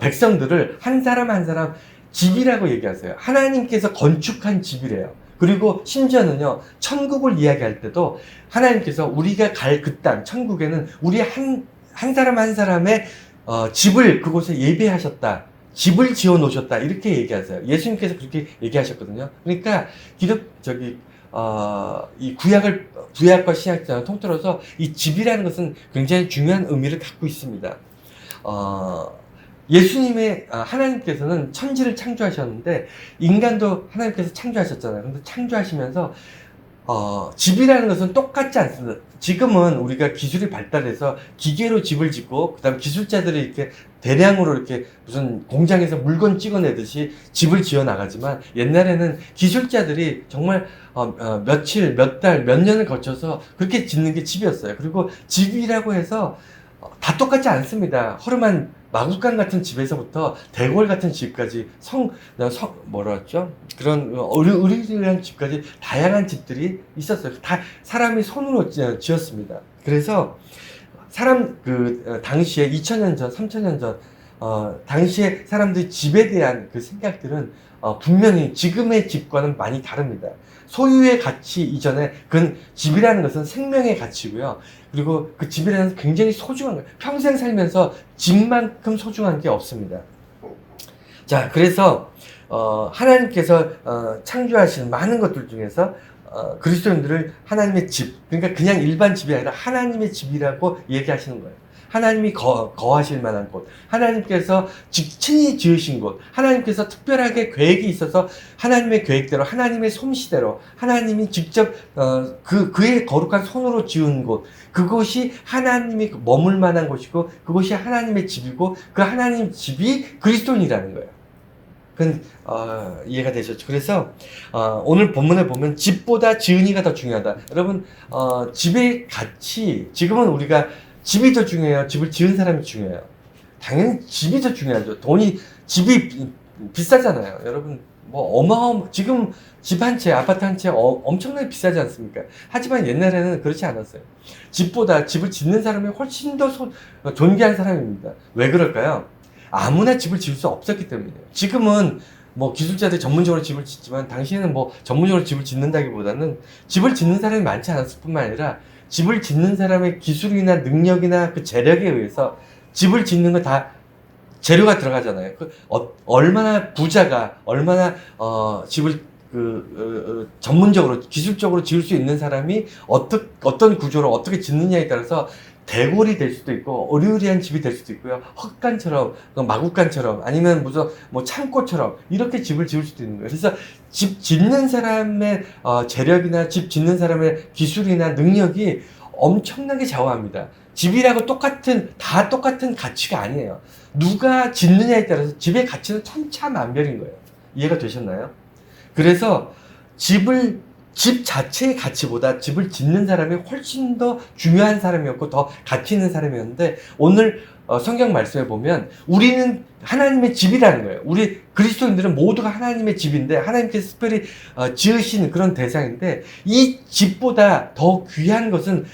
백성들을 한 사람 한 사람 집이라고 얘기하세요. 하나님께서 건축한 집이래요. 그리고 심지어는요, 천국을 이야기할 때도 하나님께서 우리가 갈 그 땅, 천국에는 우리 한 사람 한 사람의 집을 그곳에 예비하셨다. 집을 지어 놓으셨다. 이렇게 얘기하세요. 예수님께서 그렇게 얘기하셨거든요. 그러니까 이 구약과 신약을 통틀어서 이 집이라는 것은 굉장히 중요한 의미를 갖고 있습니다. 하나님께서는 천지를 창조하셨는데, 인간도 하나님께서 창조하셨잖아요. 근데 창조하시면서, 집이라는 것은 똑같지 않습니다. 지금은 우리가 기술이 발달해서 기계로 집을 짓고, 그 다음 기술자들이 이렇게 대량으로 이렇게 무슨 공장에서 물건 찍어내듯이 집을 지어 나가지만, 옛날에는 기술자들이 정말 며칠, 몇 달, 몇 년을 거쳐서 그렇게 짓는 게 집이었어요. 그리고 집이라고 해서 다 똑같지 않습니다. 허름한 마구간 같은 집에서부터 대궐 같은 집까지 그런 으리으리한 집까지 다양한 집들이 있었어요. 다 사람이 손으로 지었습니다. 그래서 당시에 2000년 전, 3000년 전, 당시에 사람들이 집에 대한 그 생각들은 분명히 지금의 집과는 많이 다릅니다. 소유의 가치 이전에 집이라는 것은 생명의 가치고요. 그리고 그 집이라는 것은 굉장히 소중한 거예요. 평생 살면서 집만큼 소중한 게 없습니다. 자, 그래서 하나님께서 창조하신 많은 것들 중에서 그리스도인들을 하나님의 집, 그러니까 그냥 일반 집이 아니라 하나님의 집이라고 얘기하시는 거예요. 하나님이 거하실 만한 곳, 하나님께서 친히 지으신 곳, 하나님께서 특별하게 계획이 있어서 하나님의 계획대로, 하나님의 솜씨대로, 하나님이 직접 그의 거룩한 손으로 지은 곳, 그곳이 하나님이 머물 만한 곳이고, 그곳이 하나님의 집이고, 그 하나님 집이 그리스도인이라는 거예요. 그건 이해가 되셨죠? 그래서 오늘 본문에 보면 집보다 지은이가 더 중요하다. 여러분, 집의 가치, 지금은 우리가 집이 더 중요해요? 집을 지은 사람이 중요해요? 당연히 집이 더 중요하죠. 집이 비싸잖아요. 여러분, 지금 집 한 채, 아파트 한 채 엄청나게 비싸지 않습니까? 하지만 옛날에는 그렇지 않았어요. 집보다 집을 짓는 사람이 훨씬 더 존귀한 사람입니다. 왜 그럴까요? 아무나 집을 지을 수 없었기 때문이에요. 지금은 기술자들이 전문적으로 집을 짓지만, 당시에는 전문적으로 집을 짓는다기보다는 집을 짓는 사람이 많지 않았을 뿐만 아니라 집을 짓는 사람의 기술이나 능력이나 그 재력에 의해서 집을 짓는 거 다 재료가 들어가잖아요. 얼마나 부자가, 얼마나 집을 전문적으로 기술적으로 지을 수 있는 사람이 어떤 구조로 어떻게 짓느냐에 따라서 대골이 될 수도 있고 어리우리한 집이 될 수도 있고요. 헛간처럼 마구간처럼 아니면 무슨 뭐 창고처럼 이렇게 집을 지을 수도 있는 거예요. 그래서 집 짓는 사람의 재력이나 집 짓는 사람의 기술이나 능력이 엄청나게 좌우합니다. 집이라고 다 똑같은 가치가 아니에요. 누가 짓느냐에 따라서 집의 가치는 천차만별인 거예요. 이해가 되셨나요? 그래서 집 자체의 가치보다 집을 짓는 사람이 훨씬 더 중요한 사람이었고 더 가치 있는 사람이었는데 오늘 성경 말씀에 보면 우리는 하나님의 집이라는 거예요. 우리 그리스도인들은 모두가 하나님의 집인데 하나님께서 특별히 지으신 그런 대상인데 이 집보다 더 귀한 것은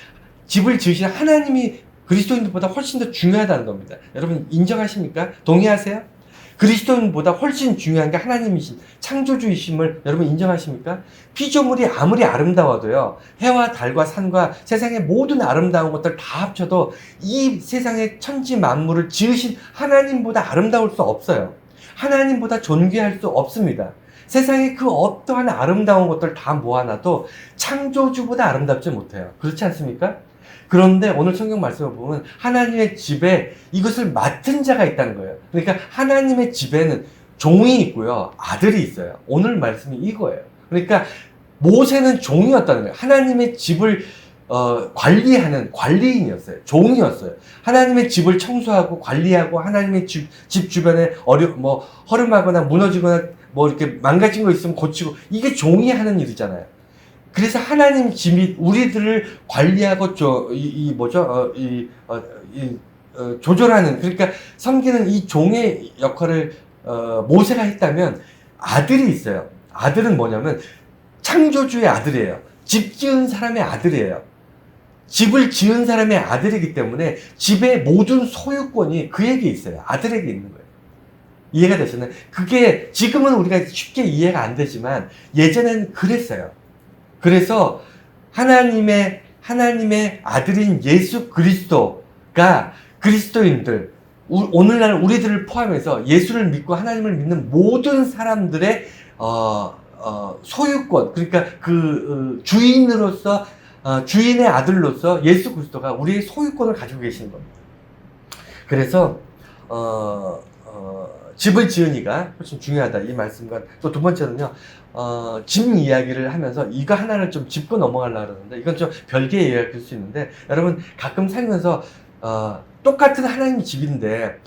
집을 지으신 하나님이 그리스도인들보다 훨씬 더 중요하다는 겁니다. 여러분 인정하십니까? 동의하세요? 그리스도인보다 훨씬 중요한 게 하나님이신 창조주이심을 여러분 인정하십니까? 피조물이 아무리 아름다워도요, 해와 달과 산과 세상의 모든 아름다운 것들 다 합쳐도 이 세상의 천지 만물을 지으신 하나님보다 아름다울 수 없어요. 하나님보다 존귀할 수 없습니다. 세상의 그 어떠한 아름다운 것들 다 모아놔도 창조주보다 아름답지 못해요. 그렇지 않습니까? 그런데 오늘 성경 말씀을 보면 하나님의 집에 이것을 맡은 자가 있다는 거예요. 그러니까 하나님의 집에는 종이 있고요, 아들이 있어요. 오늘 말씀이 이거예요. 그러니까 모세는 종이었다는 거예요. 하나님의 집을 관리하는 관리인이었어요. 종이었어요. 하나님의 집을 청소하고 관리하고 하나님의 집 주변에 허름하거나 무너지거나 이렇게 망가진 거 있으면 고치고 이게 종이 하는 일이잖아요. 그래서 하나님 집이 우리들을 관리하고 조절하는, 그러니까 섬기는 이 종의 역할을 모세가 했다면 아들이 있어요. 아들은 뭐냐면 창조주의 아들이에요. 집 지은 사람의 아들이에요. 집을 지은 사람의 아들이기 때문에 집의 모든 소유권이 그에게 있어요. 아들에게 있는 거예요. 이해가 되셨나요? 그게 지금은 우리가 쉽게 이해가 안 되지만 예전에는 그랬어요. 그래서 하나님의 아들인 예수 그리스도가 그리스도인들, 오늘날 우리들을 포함해서 예수를 믿고 하나님을 믿는 모든 사람들의 소유권, 그러니까 주인으로서 주인의 아들로서 예수 그리스도가 우리의 소유권을 가지고 계시는 겁니다. 그래서 집을 지으니가 훨씬 중요하다, 이 말씀과 또 두 번째는요, 집 이야기를 하면서 이거 하나를 좀 짚고 넘어가려고 그러는데 이건 좀 별개의 이야기일 수 있는데, 여러분 가끔 살면서 똑같은 하나님 집인데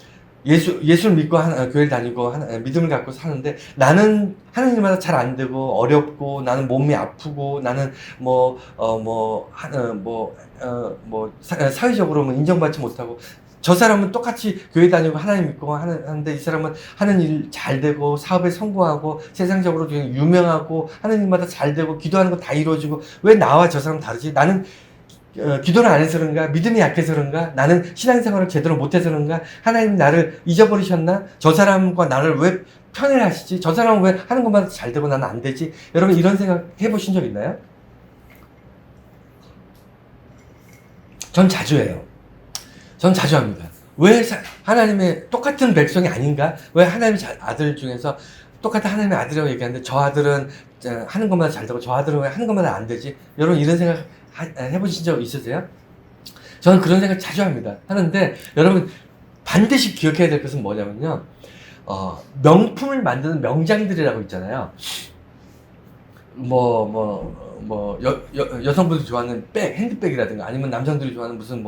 예수를 믿고 교회를 다니고 믿음을 갖고 사는데 나는 하나님마다 잘 안 되고 어렵고 나는 몸이 아프고 나는 사회적으로 인정받지 못하고, 저 사람은 똑같이 교회 다니고 하나님 믿고 하는데 이 사람은 하는 일 잘 되고 사업에 성공하고 세상적으로 되게 유명하고 하나님마다 잘 되고 기도하는 거 다 이루어지고 왜 나와 저 사람 다르지? 나는 기도를 안 해서 그런가? 믿음이 약해서 그런가? 나는 신앙생활을 제대로 못해서 그런가? 하나님 나를 잊어버리셨나? 저 사람과 나를 왜 편애하시지? 저 사람은 왜 하는 것마다 잘 되고 나는 안 되지? 여러분 이런 생각 해보신 적 있나요? 전 자주 해요. 전 자주 합니다. 왜 하나님의 똑같은 백성이 아닌가? 왜 하나님의 아들 중에서 똑같은 하나님의 아들이라고 얘기하는데 저 아들은 하는 것마다 잘 되고 저 아들은 왜 하는 것마다 안 되지? 여러분 이런 생각 해보신 적 있으세요? 저는 그런 생각 자주 합니다. 하는데 여러분 반드시 기억해야 될 것은 뭐냐면요, 명품을 만드는 명장들이라고 있잖아요. 여성분들이 좋아하는 핸드백이라든가 아니면 남성들이 좋아하는 무슨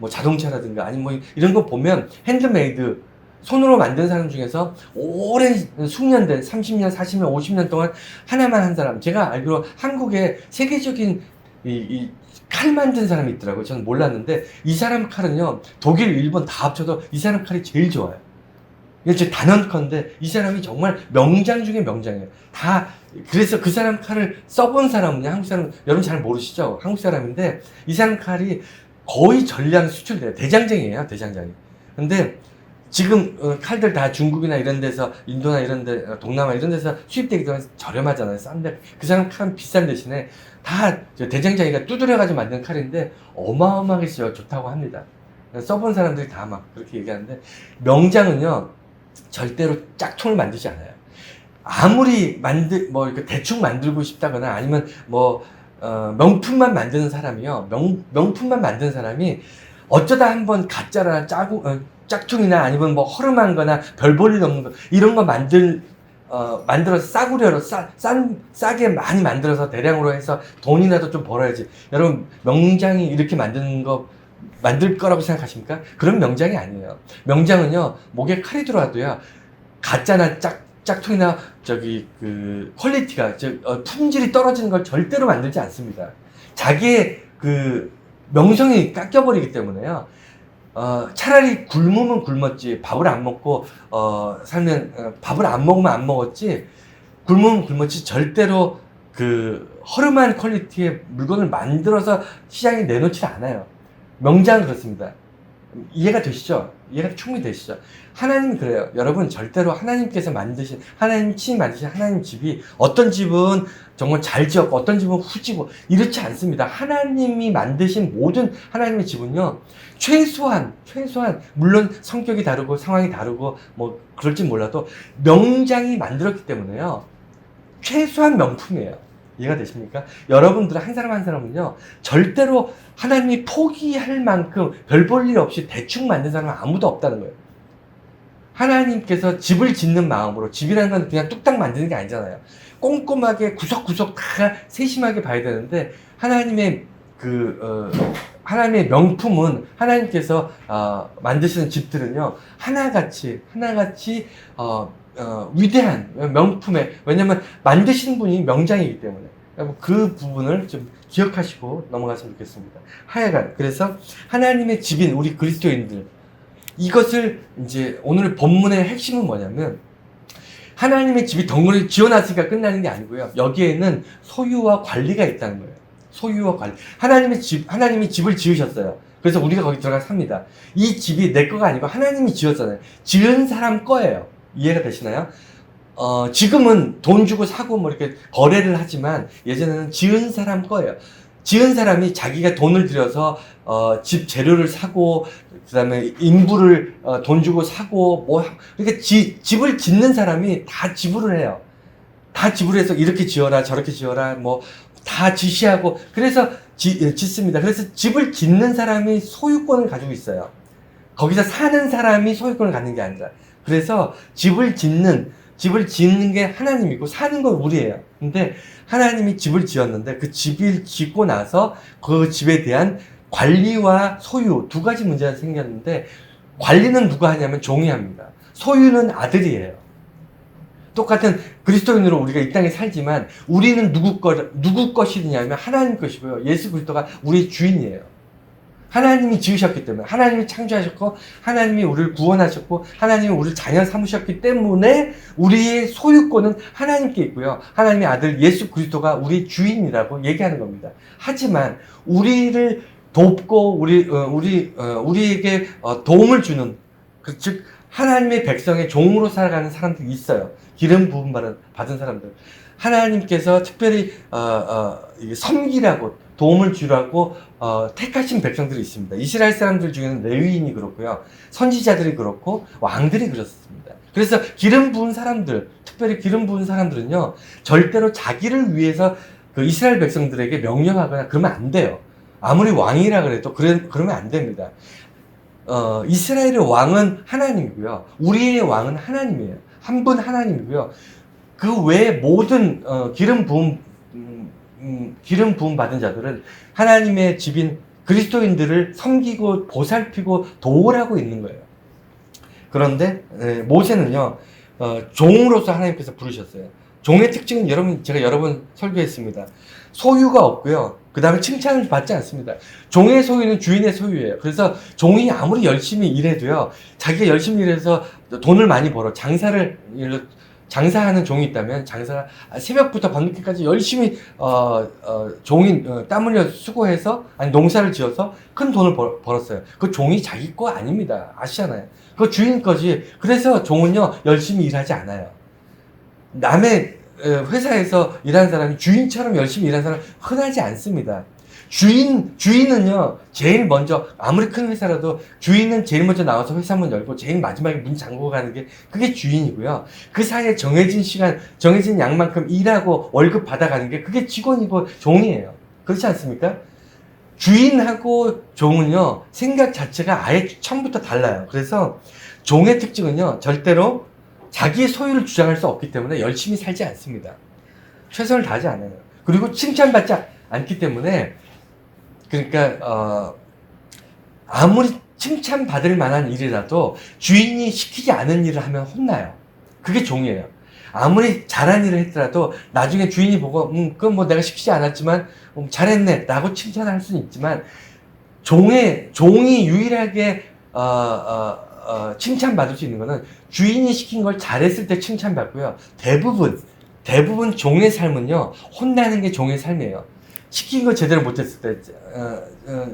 자동차라든가 아니면 이런 거 보면 핸드메이드, 손으로 만든 사람 중에서 오랜 숙련된 30년, 40년, 50년 동안 하나만 한 사람, 제가 알기로 한국에 세계적인 이 칼 만든 사람이 있더라고요. 저는 몰랐는데 이 사람 칼은요, 독일, 일본 다 합쳐도 이 사람 칼이 제일 좋아요. 이게 단언컨대 이 사람이 정말 명장 중에 명장이에요. 그래서 그 사람 칼을 써본 사람은 한국 사람, 여러분 잘 모르시죠? 한국 사람인데 이 사람 칼이 거의 전량 수출돼요. 대장장이에요, 대장장이. 근데 지금 칼들 다 중국이나 이런 데서, 인도나 이런 데, 동남아 이런 데서 수입되기도 해서 저렴하잖아요. 싼데 그 사람 칼은 비싼 대신에 다 대장장이가 두드려가지고 만든 칼인데 어마어마하게 좋다고 합니다. 써본 사람들이 다 막 그렇게 얘기하는데, 명장은요 절대로 짝퉁을 만들지 않아요. 아무리 뭐 이렇게 대충 만들고 싶다거나 아니면 뭐 명품만 만드는 사람이요. 명품만 만드는 사람이 어쩌다 한번 가짜나 짝퉁이나 아니면 뭐 허름한 거나 별 볼 일 없는 거 이런 거 만들어서 싸구려로 싸게 많이 만들어서 대량으로 해서 돈이라도 좀 벌어야지. 여러분, 명장이 이렇게 만들 거라고 생각하십니까? 그런 명장이 아니에요. 명장은요, 목에 칼이 들어와도요, 가짜나 짝퉁이나 퀄리티가, 품질이 떨어지는 걸 절대로 만들지 않습니다. 자기의 명성이 깎여버리기 때문에요. 차라리 굶으면 굶었지, 밥을 안 먹고, 밥을 안 먹으면 안 먹었지, 굶으면 굶었지, 절대로 허름한 퀄리티의 물건을 만들어서 시장에 내놓지 않아요. 명장은 그렇습니다. 이해가 되시죠? 이해가 충분히 되시죠? 하나님 그래요. 여러분, 절대로 하나님께서 하나님 친히 만드신 하나님 집이, 어떤 집은 정말 잘 지었고, 어떤 집은 후지고, 이렇지 않습니다. 하나님이 만드신 모든 하나님의 집은요, 최소한, 물론 성격이 다르고, 상황이 다르고, 뭐, 그럴지 몰라도, 명장이 만들었기 때문에요, 최소한 명품이에요. 이해가 되십니까? 여러분들 한 사람 한 사람은요, 절대로 하나님이 포기할 만큼 별 볼 일 없이 대충 만든 사람은 아무도 없다는 거예요. 하나님께서 집을 짓는 마음으로, 집이라는 건 그냥 뚝딱 만드는 게 아니잖아요. 꼼꼼하게 구석구석 다 세심하게 봐야 되는데, 하나님의 명품은, 하나님께서 만드시는 집들은요, 하나같이 위대한 명품에, 왜냐면 만드시는 분이 명장이기 때문에 그 부분을 좀 기억하시고 넘어갔으면 좋겠습니다. 하여간 그래서 하나님의 집인 우리 그리스도인들, 이것을 이제 오늘 본문의 핵심은 뭐냐면, 하나님의 집이 덩그러니 지어놨으니까 끝나는 게 아니고요, 여기에는 소유와 관리가 있다는 거예요. 소유와 관리. 하나님이 집을 지으셨어요. 그래서 우리가 거기 들어가 삽니다. 이 집이 내 거가 아니고 하나님이 지었잖아요. 지은 사람 거예요. 이해가 되시나요? 지금은 돈 주고 사고 뭐 이렇게 거래를 하지만, 예전에는 지은 사람 거예요. 지은 사람이 자기가 돈을 들여서 집 재료를 사고, 그 다음에 인부를 돈 주고 사고, 뭐 이렇게 집을 짓는 사람이 다 지불을 해요. 다 지불해서 이렇게 지어라 저렇게 지어라 뭐 다 지시하고, 그래서 짓습니다. 그래서 집을 짓는 사람이 소유권을 가지고 있어요. 거기서 사는 사람이 소유권을 갖는 게 아니라. 그래서 집을 짓는 게 하나님이고, 사는 건 우리예요. 근데 하나님이 집을 지었는데, 그 집을 짓고 나서 그 집에 대한 관리와 소유, 두 가지 문제가 생겼는데, 관리는 누가 하냐면 종이 합니다. 소유는 아들이에요. 똑같은 그리스도인으로 우리가 이 땅에 살지만, 우리는 누구 것이냐면 하나님 것이고요, 예수 그리스도가 우리의 주인이에요. 하나님이 지으셨기 때문에, 하나님이 창조하셨고, 하나님이 우리를 구원하셨고, 하나님이 우리를 자녀 삼으셨기 때문에 우리의 소유권은 하나님께 있고요, 하나님의 아들 예수 그리스도가 우리의 주인이라고 얘기하는 겁니다. 하지만 우리를 돕고 우리에게 도움을 주는, 즉 하나님의 백성의 종으로 살아가는 사람들이 있어요. 기름 부음 받은 사람들, 하나님께서 특별히 섬기라고, 도움을 주라고 택하신 백성들이 있습니다. 이스라엘 사람들 중에는 레위인이 그렇고요, 선지자들이 그렇고, 왕들이 그렇습니다. 그래서 기름 부은 사람들, 특별히 기름 부은 사람들은요, 절대로 자기를 위해서 이스라엘 백성들에게 명령하거나 그러면 안 돼요. 아무리 왕이라 그래도 그러면 안 됩니다. 이스라엘의 왕은 하나님이고요, 우리의 왕은 하나님이에요. 한 분 하나님이고요, 그 외에 모든 기름 부음 받은 자들은 하나님의 집인 그리스도인들을 섬기고 보살피고 도우라고 있는 거예요. 그런데 모세는요, 종으로서 하나님께서 부르셨어요. 종의 특징은 제가 여러 번 설교했습니다. 소유가 없고요, 그 다음에 칭찬을 받지 않습니다. 종의 소유는 주인의 소유예요. 그래서 종이 아무리 열심히 일해도요, 자기가 열심히 일해서 돈을 많이 벌어, 장사하는 종이 있다면, 새벽부터 밤늦게까지 열심히 종이 땀 흘려 수고해서, 농사를 지어서 큰 돈을 벌었어요. 그 종이 자기 거 아닙니다. 아시잖아요. 그 주인 거지. 그래서 종은요, 열심히 일하지 않아요. 남의 회사에서 일하는 사람이 주인처럼 열심히 일하는 사람 흔하지 않습니다. 주인은요, 제일 먼저, 아무리 큰 회사라도 주인은 제일 먼저 나와서 회사 문 열고 제일 마지막에 문 잠그고 가는 게 그게 주인이고요. 그 사이에 정해진 시간, 정해진 양만큼 일하고 월급 받아가는 게 그게 직원이고 종이에요. 그렇지 않습니까? 주인하고 종은요, 생각 자체가 아예 처음부터 달라요. 그래서 종의 특징은요, 절대로 자기의 소유를 주장할 수 없기 때문에 열심히 살지 않습니다. 최선을 다하지 않아요. 그리고 칭찬받지 않기 때문에, 그러니까 아무리 칭찬받을 만한 일이라도 주인이 시키지 않은 일을 하면 혼나요. 그게 종이에요. 아무리 잘한 일을 했더라도 나중에 주인이 보고 그건 뭐 내가 시키지 않았지만 잘했네 라고 칭찬할 수는 있지만, 종이 유일하게 칭찬받을 수 있는 거는 주인이 시킨 걸 잘했을 때 칭찬받고요. 대부분 종의 삶은요, 혼나는 게 종의 삶이에요. 시킨 거 제대로 못했을 때,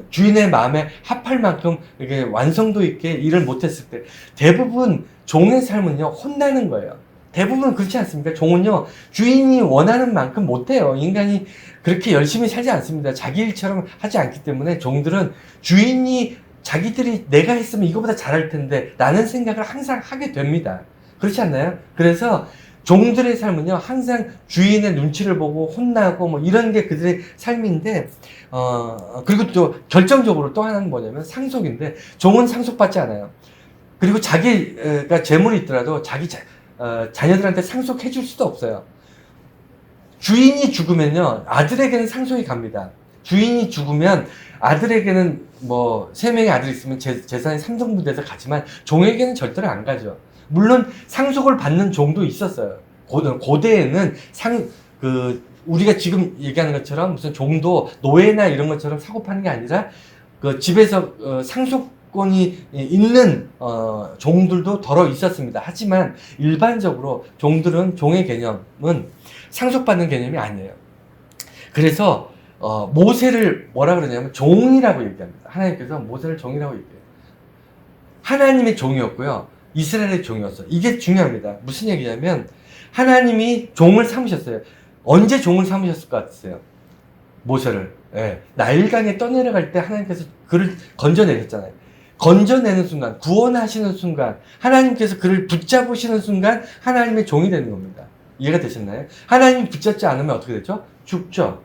주인의 마음에 합할 만큼 이렇게 완성도 있게 일을 못했을 때, 대부분 종의 삶은요, 혼나는 거예요. 대부분 그렇지 않습니까? 종은요, 주인이 원하는 만큼 못해요. 인간이 그렇게 열심히 살지 않습니다. 자기 일처럼 하지 않기 때문에 종들은 주인이 자기들이 내가 했으면 이거보다 잘할 텐데 라는 생각을 항상 하게 됩니다. 그렇지 않나요? 그래서 종들의 삶은요, 항상 주인의 눈치를 보고 혼나고 뭐 이런 게 그들의 삶인데, 그리고 또 결정적으로 또 하나는 뭐냐면 상속인데, 종은 상속받지 않아요. 그리고 자기가 재물이 있더라도 자기 자녀들한테 상속해 줄 수도 없어요. 주인이 죽으면요, 아들에게는 상속이 갑니다. 주인이 죽으면 아들에게는 뭐 3명의 아들이 있으면 재산이 3등분 돼서 가지만 종에게는 절대로 안 가죠. 물론 상속을 받는 종도 있었어요. 고대에는 우리가 지금 얘기하는 것처럼 무슨 종도 노예나 이런 것처럼 사고 파는 게 아니라 그 집에서 상속권이 있는 종들도 더러 있었습니다. 하지만 일반적으로 종의 개념은 상속받는 개념이 아니에요. 그래서 모세를 뭐라 그러냐면 종이라고 얘기합니다. 하나님께서 모세를 종이라고 얘기해요. 하나님의 종이었고요, 이스라엘의 종이었어요. 이게 중요합니다. 무슨 얘기냐면 하나님이 종을 삼으셨어요. 언제 종을 삼으셨을 것 같으세요? 모세를. 예. 나일강에 떠내려갈 때 하나님께서 그를 건져내셨잖아요. 건져내는 순간, 구원하시는 순간, 하나님께서 그를 붙잡으시는 순간 하나님의 종이 되는 겁니다. 이해가 되셨나요? 하나님이 붙잡지 않으면 어떻게 되죠? 죽죠.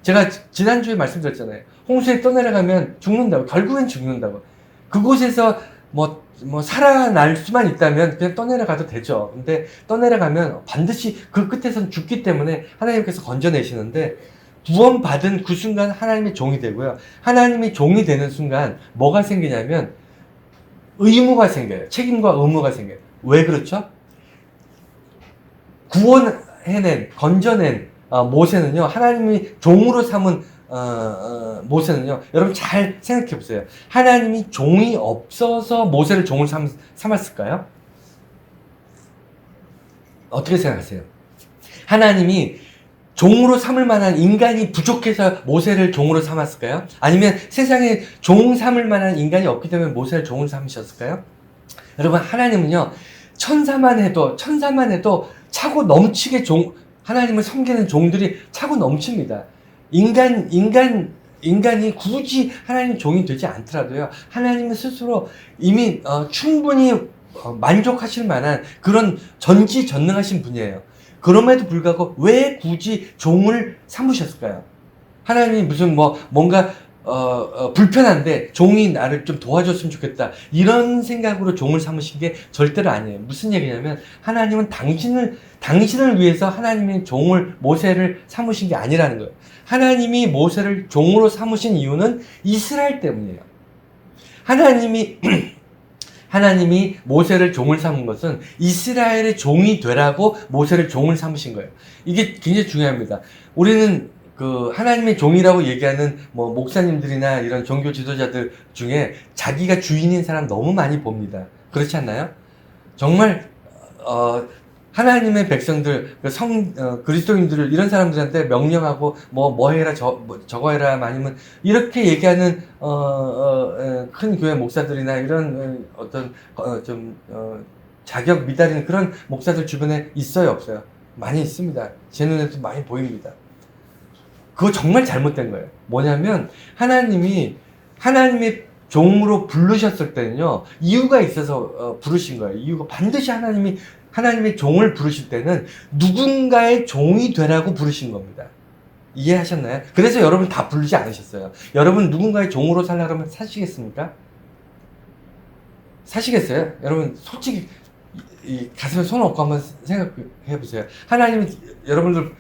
제가 지난주에 말씀드렸잖아요. 홍수에 떠내려가면 죽는다고. 결국엔 죽는다고. 그곳에서 뭐 살아날 수만 있다면 그냥 떠내려가도 되죠. 근데 떠내려가면 반드시 그 끝에서는 죽기 때문에 하나님께서 건져내시는데, 구원받은 그 순간 하나님의 종이 되고요. 하나님의 종이 되는 순간 뭐가 생기냐면 의무가 생겨요. 책임과 의무가 생겨요. 왜 그렇죠? 건져낸 모세는요, 하나님이 종으로 삼은 모세는요, 여러분 잘 생각해 보세요. 하나님이 종이 없어서 모세를 종을 삼았을까요? 어떻게 생각하세요? 하나님이 종으로 삼을 만한 인간이 부족해서 모세를 종으로 삼았을까요? 아니면 세상에 종 삼을 만한 인간이 없기 때문에 모세를 종으로 삼으셨을까요? 여러분, 하나님은요, 천사만 해도 차고 넘치게 하나님을 섬기는 종들이 차고 넘칩니다. 인간이 굳이 하나님 종이 되지 않더라도요, 하나님은 스스로 이미 충분히 만족하실 만한 그런 전지전능하신 분이에요. 그럼에도 불구하고 왜 굳이 종을 삼으셨을까요? 하나님이 무슨 뭔가 불편한데 종이 나를 좀 도와줬으면 좋겠다, 이런 생각으로 종을 삼으신 게 절대로 아니에요. 무슨 얘기냐면 하나님은 당신을 위해서 하나님의 종을, 모세를 삼으신 게 아니라는 거예요. 하나님이 모세를 종으로 삼으신 이유는 이스라엘 때문이에요. 하나님이 모세를 종을 삼은 것은 이스라엘의 종이 되라고 모세를 종을 삼으신 거예요. 이게 굉장히 중요합니다. 우리는 하나님의 종이라고 얘기하는 목사님들이나 이런 종교 지도자들 중에 자기가 주인인 사람 너무 많이 봅니다. 그렇지 않나요? 정말 하나님의 백성들, 그리스도인들을, 이런 사람들한테 명령하고 뭐 해라, 저거 해라, 아니면 이렇게 얘기하는 큰 교회 목사들이나 이런 자격 미달인 그런 목사들 주변에 있어요, 없어요? 많이 있습니다. 제 눈에도 많이 보입니다. 그거 정말 잘못된 거예요. 뭐냐면 하나님이 하나님의 종으로 부르셨을 때는요, 이유가 있어서 부르신 거예요. 이유가 반드시 하나님의 종을 부르실 때는 누군가의 종이 되라고 부르신 겁니다. 이해하셨나요? 그래서 여러분 다 부르지 않으셨어요. 여러분 누군가의 종으로 살려고 하면 사시겠습니까? 사시겠어요? 여러분 솔직히 이 가슴에 손 얹고 한번 생각해 보세요. 하나님이 여러분들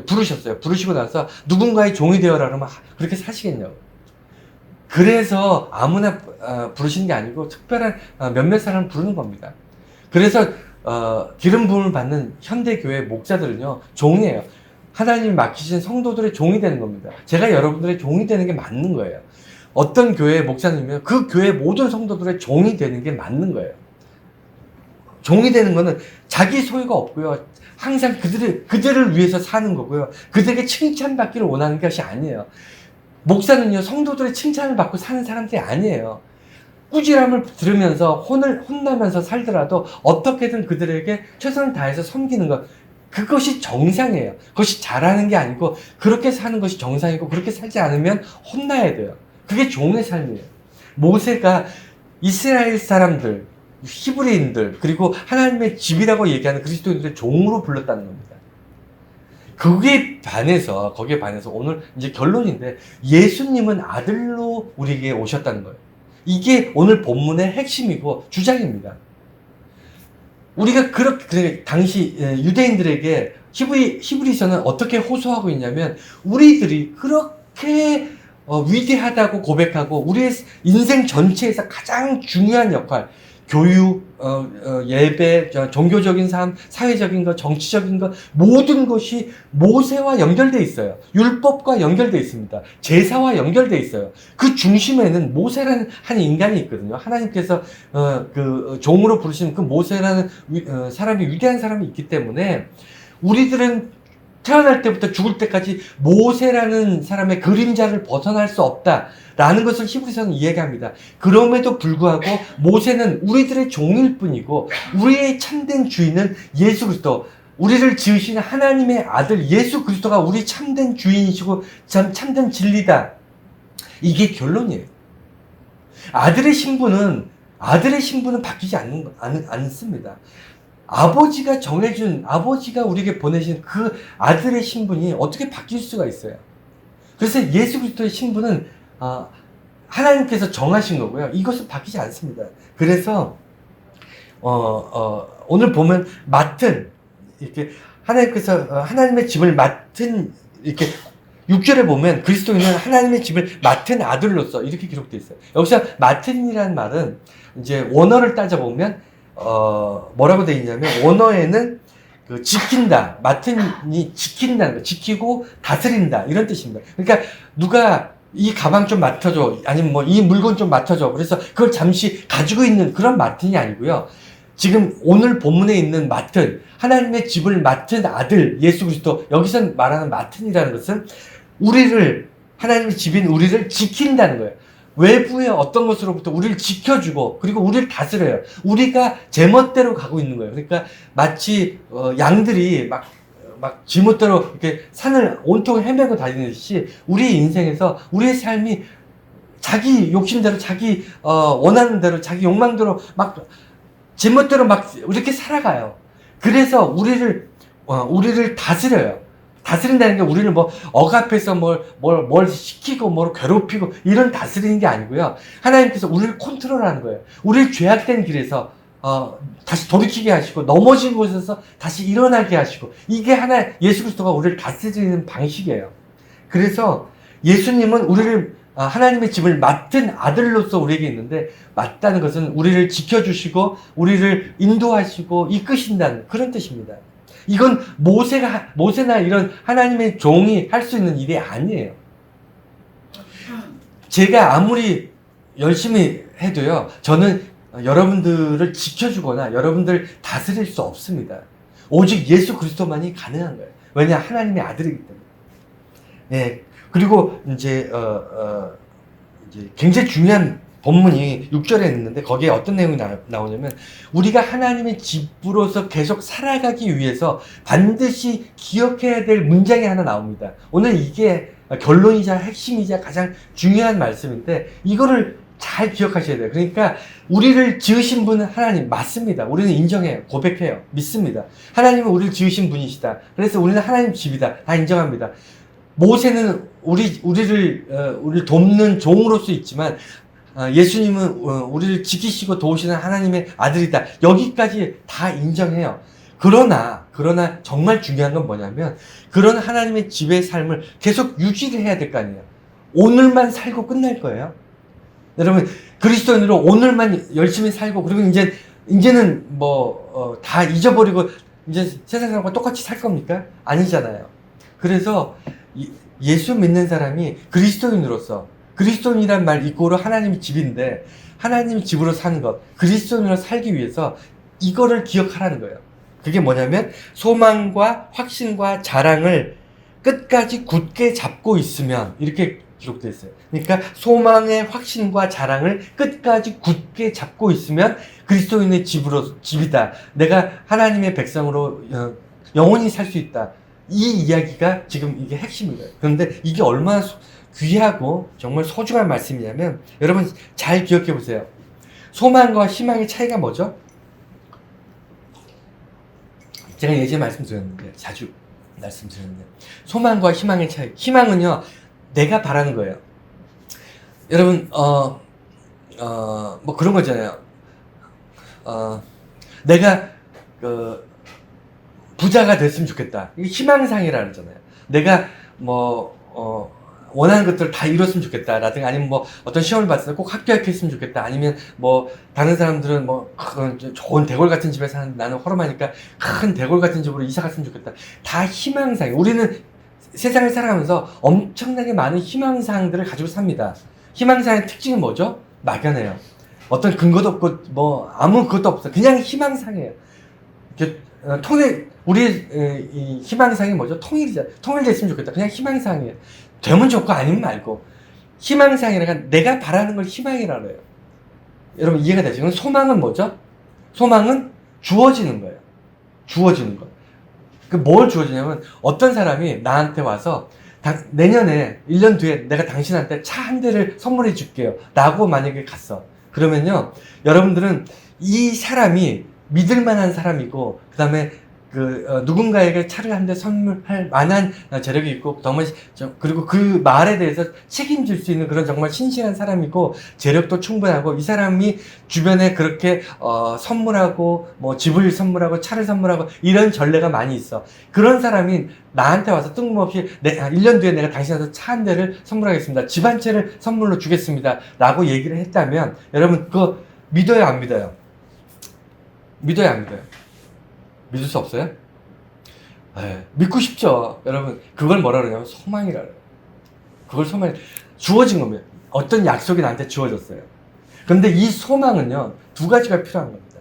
부르셨어요. 부르시고 나서 누군가의 종이 되어라 그러면 그렇게 사시겠냐고. 그래서 아무나 부르시는 게 아니고 특별한 몇몇 사람을 부르는 겁니다. 그래서 기름 부음을 받는 현대교회 목사들은요, 종이에요. 하나님이 맡기신 성도들의 종이 되는 겁니다. 제가 여러분들의 종이 되는 게 맞는 거예요. 어떤 교회 목사님이면 그 교회 모든 성도들의 종이 되는 게 맞는 거예요. 종이 되는 거는 자기 소유가 없고요. 항상 그들을 위해서 사는 거고요. 그들에게 칭찬받기를 원하는 것이 아니에요. 목사는요, 성도들의 칭찬을 받고 사는 사람들이 아니에요. 꾸지람을 들으면서 혼나면서 살더라도 어떻게든 그들에게 최선을 다해서 섬기는 것, 그것이 정상이에요. 그것이 잘하는 게 아니고 그렇게 사는 것이 정상이고 그렇게 살지 않으면 혼나야 돼요. 그게 종의 삶이에요. 모세가 이스라엘 사람들, 히브리인들, 그리고 하나님의 집이라고 얘기하는 그리스도인들의 종으로 불렀다는 겁니다. 거기에 반해서 오늘 이제 결론인데, 예수님은 아들로 우리에게 오셨다는 거예요. 이게 오늘 본문의 핵심이고 주장입니다. 우리가 그렇게 당시 유대인들에게 히브리서는 어떻게 호소하고 있냐면, 우리들이 그렇게 위대하다고 고백하고 우리의 인생 전체에서 가장 중요한 역할, 교육, 예배, 종교적인 삶, 사회적인 것, 정치적인 것, 모든 것이 모세와 연결되어 있어요. 율법과 연결되어 있습니다. 제사와 연결되어 있어요. 그 중심에는 모세라는 한 인간이 있거든요. 하나님께서 그 종으로 부르시는 그 모세라는 사람이, 위대한 사람이 있기 때문에 우리들은 태어날 때부터 죽을 때까지 모세라는 사람의 그림자를 벗어날 수 없다라는 것을 히브리서는 이야기합니다. 그럼에도 불구하고 모세는 우리들의 종일 뿐이고 우리의 참된 주인은 예수 그리스도, 우리를 지으신 하나님의 아들 예수 그리스도가 우리 참된 주인이시고 참된 진리다. 이게 결론이에요. 아들의 신분은 바뀌지 않습니다. 아버지가 우리에게 보내신 그 아들의 신분이 어떻게 바뀔 수가 있어요? 그래서 예수 그리스도의 신분은 하나님께서 정하신 거고요. 이것은 바뀌지 않습니다. 그래서 오늘 보면 이렇게 하나님께서 하나님의 집을 맡은, 이렇게 6절에 보면 그리스도인은 하나님의 집을 맡은 아들로서 이렇게 기록되어 있어요. 여기서 맡은이라는 말은 이제 원어를 따져보면 뭐라고 되어 있냐면, 원어에는 그 지킨다, 맡은이 지킨다는 거, 지키고 다스린다, 이런 뜻입니다. 그러니까 누가 이 가방 좀 맡아줘, 아니면 뭐 이 물건 좀 맡아줘, 그래서 그걸 잠시 가지고 있는 그런 맡은이 아니고요. 지금 오늘 본문에 있는 맡은, 하나님의 집을 맡은 아들 예수 그리스도, 여기서 말하는 맡은이라는 것은 하나님의 집인 우리를 지킨다는 거예요. 외부의 어떤 것으로부터 우리를 지켜주고, 그리고 우리를 다스려요. 우리가 제멋대로 가고 있는 거예요. 그러니까 마치 양들이 막 지멋대로 이렇게 산을 온통 헤매고 다니듯이, 우리의 인생에서 우리의 삶이 자기 욕심대로, 자기 원하는 대로, 자기 욕망대로 막 제멋대로 막 이렇게 살아가요. 그래서 우리를 다스려요. 다스린다는 게 우리를 뭐 억압해서 뭘 시키고 뭘 괴롭히고 이런 다스리는 게 아니고요. 하나님께서 우리를 컨트롤하는 거예요. 우리를 죄악된 길에서 다시 돌이키게 하시고, 넘어진 곳에서 다시 일어나게 하시고, 이게 예수 그리스도가 우리를 다스리는 방식이에요. 그래서 예수님은 우리를 하나님의 집을 맡은 아들로서 우리에게 있는데, 맡다는 것은 우리를 지켜주시고 우리를 인도하시고 이끄신다는 그런 뜻입니다. 이건 모세나 이런 하나님의 종이 할 수 있는 일이 아니에요. 제가 아무리 열심히 해도요, 저는 여러분들을 지켜주거나 여러분들 다스릴 수 없습니다. 오직 예수 그리스도만이 가능한 거예요. 왜냐? 하나님의 아들이기 때문에. 네. 그리고 이제 굉장히 중요한 본문이 6절에 있는데 거기에 어떤 내용이 나오냐면 우리가 하나님의 집으로서 계속 살아가기 위해서 반드시 기억해야 될 문장이 하나 나옵니다. 오늘 이게 결론이자 핵심이자 가장 중요한 말씀인데 이거를 잘 기억하셔야 돼요. 그러니까 우리를 지으신 분은 하나님 맞습니다. 우리는 인정해요. 고백해요. 믿습니다. 하나님은 우리를 지으신 분이시다. 그래서 우리는 하나님 집이다. 다 인정합니다. 모세는 우리를 돕는 종으로서 있지만 예수님은 우리를 지키시고 도우시는 하나님의 아들이다. 여기까지 다 인정해요. 그러나 정말 중요한 건 뭐냐면 그런 하나님의 집의 삶을 계속 유지를 해야 될 거 아니에요. 오늘만 살고 끝날 거예요. 여러분 그리스도인으로 오늘만 열심히 살고 그리고 이제는 다 잊어버리고 이제 세상 사람과 똑같이 살 겁니까? 아니잖아요. 그래서 예수 믿는 사람이 그리스도인으로서 그리스도인이란 말 이꼬로 하나님의 집인데 하나님의 집으로 사는 것 그리스도인으로 살기 위해서 이거를 기억하라는 거예요. 그게 뭐냐면 소망과 확신과 자랑을 끝까지 굳게 잡고 있으면 이렇게 기록되어 있어요. 그러니까 소망의 확신과 자랑을 끝까지 굳게 잡고 있으면 그리스도인의 집이다. 내가 하나님의 백성으로 영원히 살 수 있다. 이 이야기가 지금 이게 핵심이에요. 그런데 이게 얼마나 귀하고 정말 소중한 말씀이냐면 여러분 잘 기억해 보세요. 소망과 희망의 차이가 뭐죠? 제가 예전에 말씀드렸는데 자주 말씀드렸는데 소망과 희망의 차이. 희망은요 내가 바라는 거예요. 여러분 뭐 그런 거잖아요. 내가 부자가 됐으면 좋겠다. 이게 희망상이라 그러잖아요. 내가 원하는 것들을 다 이뤘으면 좋겠다. 라든가 아니면 어떤 시험을 봤을 때 꼭 합격했으면 좋겠다. 아니면 다른 사람들은 좋은 대골 같은 집에 사는 나는 허름하니까 큰 대골 같은 집으로 이사 갔으면 좋겠다. 다 희망상. 우리는 세상을 살아가면서 엄청나게 많은 희망사항들을 가지고 삽니다. 희망사항의 특징은 뭐죠? 막연해요. 어떤 근거도 없고 아무 것도 없어. 그냥 희망사항이에요. 우리 희망사항이 뭐죠? 통일됐으면 좋겠다. 그냥 희망사항이에요. 되면 좋고 아니면 말고. 희망사항이라가 내가 바라는 걸 희망이라고 해요. 여러분 이해가 되죠? 그럼 소망은 뭐죠? 소망은 주어지는 거예요. 주어지는 거. 뭘 주어지냐면 어떤 사람이 나한테 와서 내년에 1년 뒤에 내가 당신한테 차 한 대를 선물해 줄게요 라고 만약에 갔어. 그러면요 여러분들은 이 사람이 믿을 만한 사람이고 그 다음에 누군가에게 차를 한 대 선물할 만한 재력이 있고 정말 그리고 그 말에 대해서 책임질 수 있는 그런 정말 신실한 사람이고 재력도 충분하고 이 사람이 주변에 그렇게 선물하고 집을 선물하고 차를 선물하고 이런 전례가 많이 있어. 그런 사람이 나한테 와서 뜬금없이 1년 뒤에 내가 당신한테 차 한 대를 선물하겠습니다. 집 한 채를 선물로 주겠습니다 라고 얘기를 했다면 여러분 그거 믿어요 안 믿어요? 믿어요 안 믿어요? 믿을 수 없어요? 믿고 싶죠. 여러분 그걸 뭐라 그러냐면 소망이라 그래요. 그걸 주어진 겁니다. 어떤 약속이 나한테 주어졌어요. 그런데 이 소망은요 두 가지가 필요한 겁니다.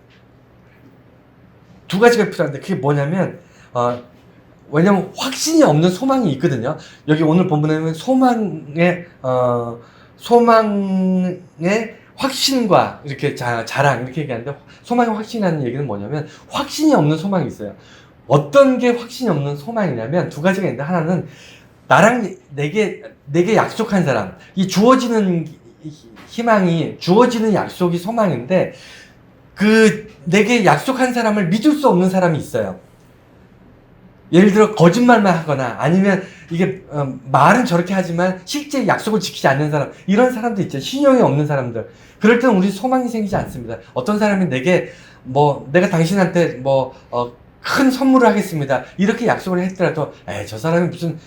두 가지가 필요한데 그게 뭐냐면 왜냐면 확신이 없는 소망이 있거든요. 여기 오늘 본문에 보면 소망의 확신과 이렇게 자랑 이렇게 얘기하는데 소망의 확신이라는 얘기는 뭐냐면 확신이 없는 소망이 있어요. 어떤 게 확신이 없는 소망이냐면 두 가지가 있는데 하나는 나랑 내게 약속한 사람 이 주어지는 희망이 주어지는 약속이 소망인데 내게 약속한 사람을 믿을 수 없는 사람이 있어요. 예를 들어 거짓말만 하거나 아니면 이게 말은 저렇게 하지만 실제 약속을 지키지 않는 사람 이런 사람도 있죠. 신용이 없는 사람들. 그럴 때는 우리 소망이 생기지 않습니다. 어떤 사람이 내게 내가 당신한테 큰 선물을 하겠습니다 이렇게 약속을 했더라도 저 사람이 무슨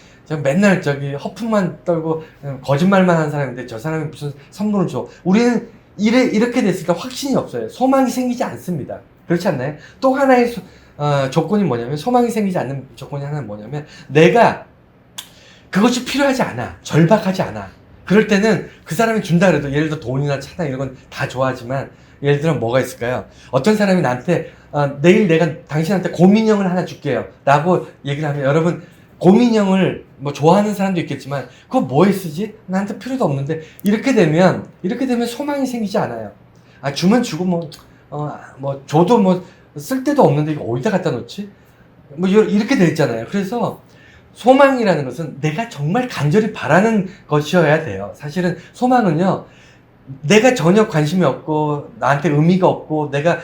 맨날 허풍만 떨고 거짓말만 하는 사람인데 저 사람이 무슨 선물을 줘. 우리는 이렇게 됐을 때 확신이 없어요. 소망이 생기지 않습니다. 그렇지 않나요? 또 하나의 조건이 뭐냐면 소망이 생기지 않는 조건이 하나는 뭐냐면 내가 그것이 필요하지 않아. 절박하지 않아. 그럴 때는 그 사람이 준다 그래도 예를 들어 돈이나 차나 이런 건 다 좋아하지만 예를 들어 뭐가 있을까요? 어떤 사람이 나한테 내일 내가 당신한테 곰인형을 하나 줄게요 라고 얘기를 하면 여러분 곰인형을 뭐 좋아하는 사람도 있겠지만 그거 뭐에 쓰지? 나한테 필요도 없는데 이렇게 되면 소망이 생기지 않아요. 아 주면 주고 뭐 줘도 뭐 쓸데도 없는데 이거 어디다 갖다 놓지? 뭐 이렇게 돼 있잖아요. 그래서 소망이라는 것은 내가 정말 간절히 바라는 것이어야 돼요. 사실은 소망은요, 내가 전혀 관심이 없고 나한테 의미가 없고 내가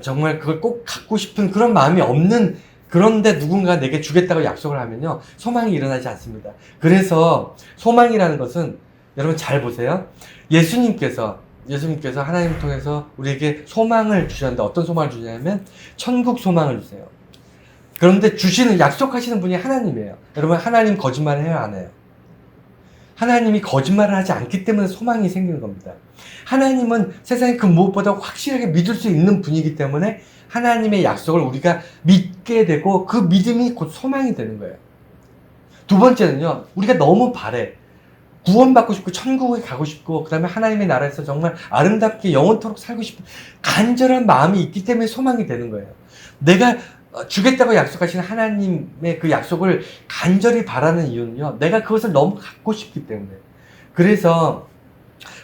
정말 그걸 꼭 갖고 싶은 그런 마음이 없는, 그런데 누군가 내게 주겠다고 약속을 하면요 소망이 일어나지 않습니다. 그래서 소망이라는 것은 여러분 잘 보세요. 예수님께서 하나님을 통해서 우리에게 소망을 주셨는데 어떤 소망을 주냐면 천국 소망을 주세요. 그런데 약속하시는 분이 하나님이에요. 여러분 하나님 거짓말을 해요, 안 해요? 하나님이 거짓말을 하지 않기 때문에 소망이 생기는 겁니다. 하나님은 세상에 그 무엇보다 확실하게 믿을 수 있는 분이기 때문에 하나님의 약속을 우리가 믿게 되고 그 믿음이 곧 소망이 되는 거예요. 두 번째는요, 우리가 너무 바래. 구원받고 싶고 천국에 가고 싶고 그 다음에 하나님의 나라에서 정말 아름답게 영원토록 살고 싶은 간절한 마음이 있기 때문에 소망이 되는 거예요. 내가 주겠다고 약속하신 하나님의 그 약속을 간절히 바라는 이유는요, 내가 그것을 너무 갖고 싶기 때문에. 그래서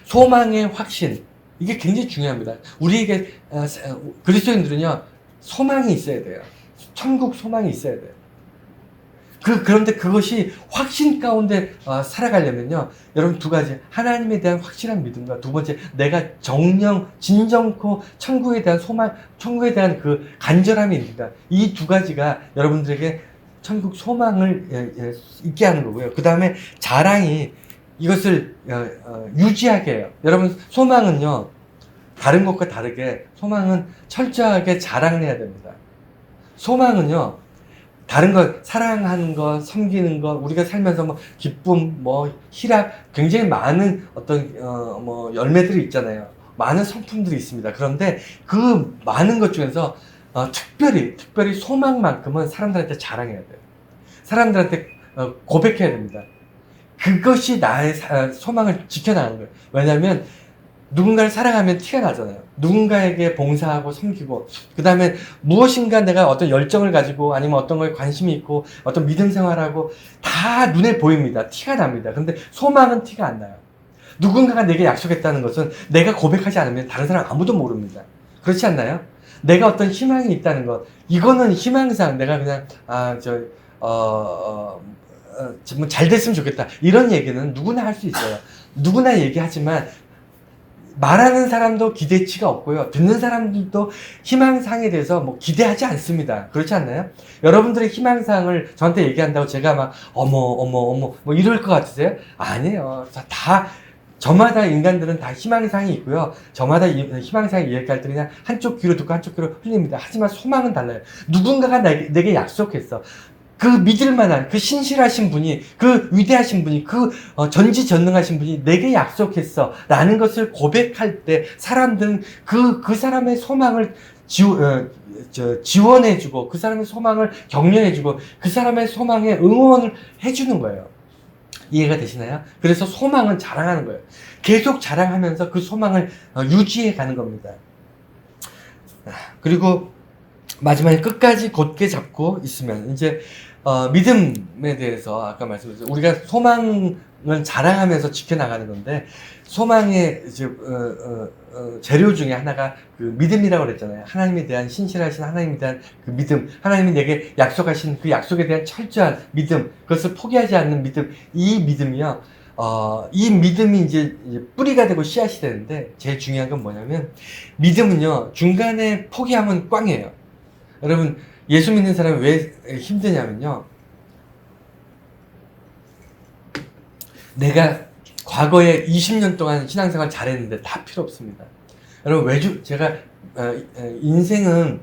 소망의 확신, 이게 굉장히 중요합니다. 우리에게 그리스도인들은요 소망이 있어야 돼요. 천국 소망이 있어야 돼요. 그런데 그것이 확신 가운데 살아가려면요, 여러분 두 가지, 하나님에 대한 확실한 믿음과 두 번째 내가 진정코 천국에 대한 소망, 천국에 대한 그 간절함이 있습니다. 이 두 가지가 여러분들에게 천국 소망을 있게 하는 거고요. 그 다음에 자랑이 이것을 유지하게 해요. 여러분 소망은요, 다른 것과 다르게 소망은 철저하게 자랑을 해야 됩니다. 소망은요, 다른 것, 사랑하는 것, 섬기는 것, 우리가 살면서 뭐 기쁨, 뭐 희락, 굉장히 많은 어떤 뭐 열매들이 있잖아요. 많은 성품들이 있습니다. 그런데 그 많은 것 중에서 특별히 소망만큼은 사람들한테 자랑해야 돼요. 사람들한테 고백해야 됩니다. 그것이 나의 소망을 지켜나가는 거예요. 왜냐하면 누군가를 사랑하면 티가 나잖아요. 누군가에게 봉사하고 섬기고, 그 다음에 무엇인가 내가 어떤 열정을 가지고 아니면 어떤 거에 관심이 있고 어떤 믿음 생활하고 다 눈에 보입니다. 티가 납니다. 근데 소망은 티가 안 나요. 누군가가 내게 약속했다는 것은 내가 고백하지 않으면 다른 사람 아무도 모릅니다. 그렇지 않나요? 내가 어떤 희망이 있다는 것, 이거는 희망상 내가 그냥 뭐 잘 됐으면 좋겠다, 이런 얘기는 누구나 할 수 있어요. 누구나 얘기하지만 말하는 사람도 기대치가 없고요, 듣는 사람들도 희망상에 대해서 뭐 기대하지 않습니다. 그렇지 않나요? 여러분들의 희망상을 저한테 얘기한다고 제가 막 어머 뭐 이럴 것 같으세요? 아니에요. 저마다 인간들은 다 희망상이 있고요, 저마다 희망상이 얘기할 때 그냥 한쪽 귀로 듣고 한쪽 귀로 흘립니다. 하지만 소망은 달라요. 누군가가 내게 약속했어. 그 믿을 만한, 그 신실하신 분이, 그 위대하신 분이, 그 전지전능하신 분이 내게 약속했어 라는 것을 고백할 때 사람들은 그 사람의 소망을 지원해주고, 그 사람의 소망을 격려해주고, 그 사람의 소망에 응원을 해주는 거예요. 이해가 되시나요? 그래서 소망은 자랑하는 거예요. 계속 자랑하면서 그 소망을 유지해 가는 겁니다. 그리고 마지막에 끝까지 곧게 잡고 있으면, 이제 믿음에 대해서 아까 말씀드렸죠. 우리가 소망을 자랑하면서 지켜나가는 건데, 소망의 이제 재료 중에 하나가 그 믿음이라고 그랬잖아요. 하나님에 대한 신실하신 하나님에 대한 그 믿음, 하나님이 내게 약속하신 그 약속에 대한 철저한 믿음, 그것을 포기하지 않는 믿음. 이 믿음이요, 이 믿음이 이제 뿌리가 되고 씨앗이 되는데, 제일 중요한 건 뭐냐면, 믿음은요 중간에 포기하면 꽝이에요. 여러분, 예수 믿는 사람이 왜 힘드냐면요, 내가 과거에 20년 동안 신앙생활 잘했는데 다 필요 없습니다. 여러분, 제가 인생은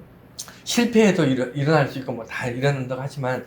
실패해도 일어날 수 있고 뭐 다 일어난다고 하지만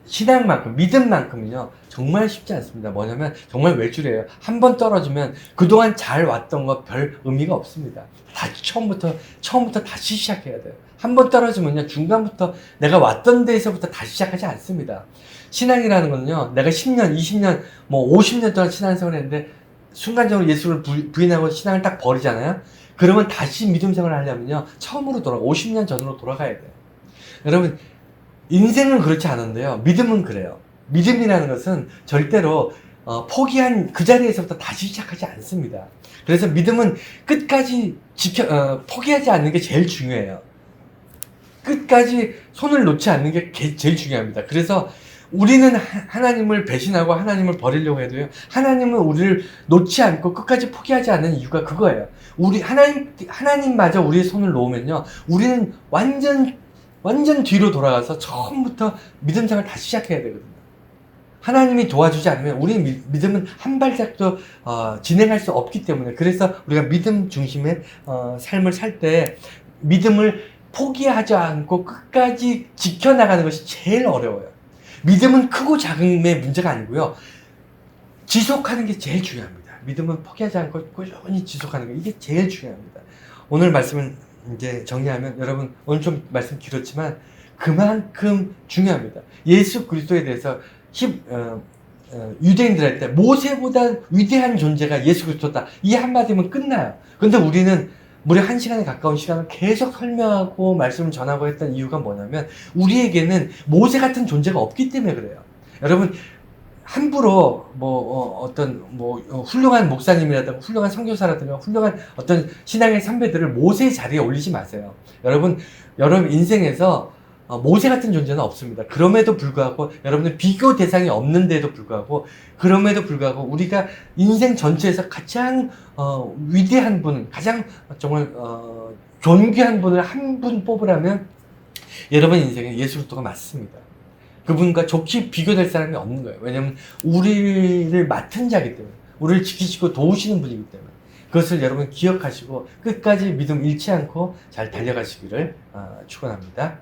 신앙만큼, 믿음만큼은요 정말 쉽지 않습니다. 뭐냐면 정말 외줄이에요. 한 번 떨어지면 그동안 잘 왔던 거 별 의미가 없습니다. 다시 처음부터 다시 시작해야 돼요. 한 번 떨어지면요 중간부터 내가 왔던 데에서부터 다시 시작하지 않습니다. 신앙이라는 거는요, 내가 10년, 20년, 뭐 50년 동안 신앙생활을 했는데 순간적으로 예수를 부인하고 신앙을 딱 버리잖아요. 그러면 다시 믿음 생활을 하려면요 처음으로 50년 전으로 돌아가야 돼요. 여러분, 인생은 그렇지 않은데요. 믿음은 그래요. 믿음이라는 것은 절대로 포기한 그 자리에서부터 다시 시작하지 않습니다. 그래서 믿음은 끝까지 포기하지 않는 게 제일 중요해요. 끝까지 손을 놓지 않는 게 제일 중요합니다. 그래서 우리는 하나님을 배신하고 하나님을 버리려고 해도요, 하나님은 우리를 놓지 않고 끝까지 포기하지 않는 이유가 그거예요. 하나님마저 우리의 손을 놓으면요, 우리는 완전 뒤로 돌아가서 처음부터 믿음 생활 다시 시작해야 되거든요. 하나님이 도와주지 않으면 우리의 믿음은 한 발짝도 진행할 수 없기 때문에, 그래서 우리가 믿음 중심의 삶을 살 때 믿음을 포기하지 않고 끝까지 지켜나가는 것이 제일 어려워요. 믿음은 크고 작음의 문제가 아니고요, 지속하는 게 제일 중요합니다. 믿음은 포기하지 않고 꾸준히 지속하는 게, 이게 제일 중요합니다. 오늘 말씀을 이제 정리하면, 여러분 오늘 좀 말씀 길었지만 그만큼 중요합니다. 예수 그리스도에 대해서 유대인들한테 모세보다 위대한 존재가 예수 그리스도다, 이 한마디면 끝나요. 근데 우리는 무려 1시간에 가까운 시간을 계속 설명하고 말씀을 전하고 했던 이유가 뭐냐면, 우리에게는 모세 같은 존재가 없기 때문에 그래요. 여러분, 함부로 훌륭한 목사님이라든가 훌륭한 선교사라든가 훌륭한 어떤 신앙의 선배들을 모세의 자리에 올리지 마세요. 여러분 인생에서 모세 같은 존재는 없습니다. 그럼에도 불구하고, 여러분들 비교 대상이 없는데도 불구하고, 그럼에도 불구하고 우리가 인생 전체에서 가장 위대한 분, 가장 정말 존귀한 분을 한 분 뽑으라면 여러분 인생에 예수 그리스도가 맞습니다. 그분과 좋게 비교될 사람이 없는 거예요. 왜냐하면 우리를 맡은 자이기 때문에, 우리를 지키시고 도우시는 분이기 때문에. 그것을 여러분 기억하시고 끝까지 믿음 잃지 않고 잘 달려가시기를 축원합니다.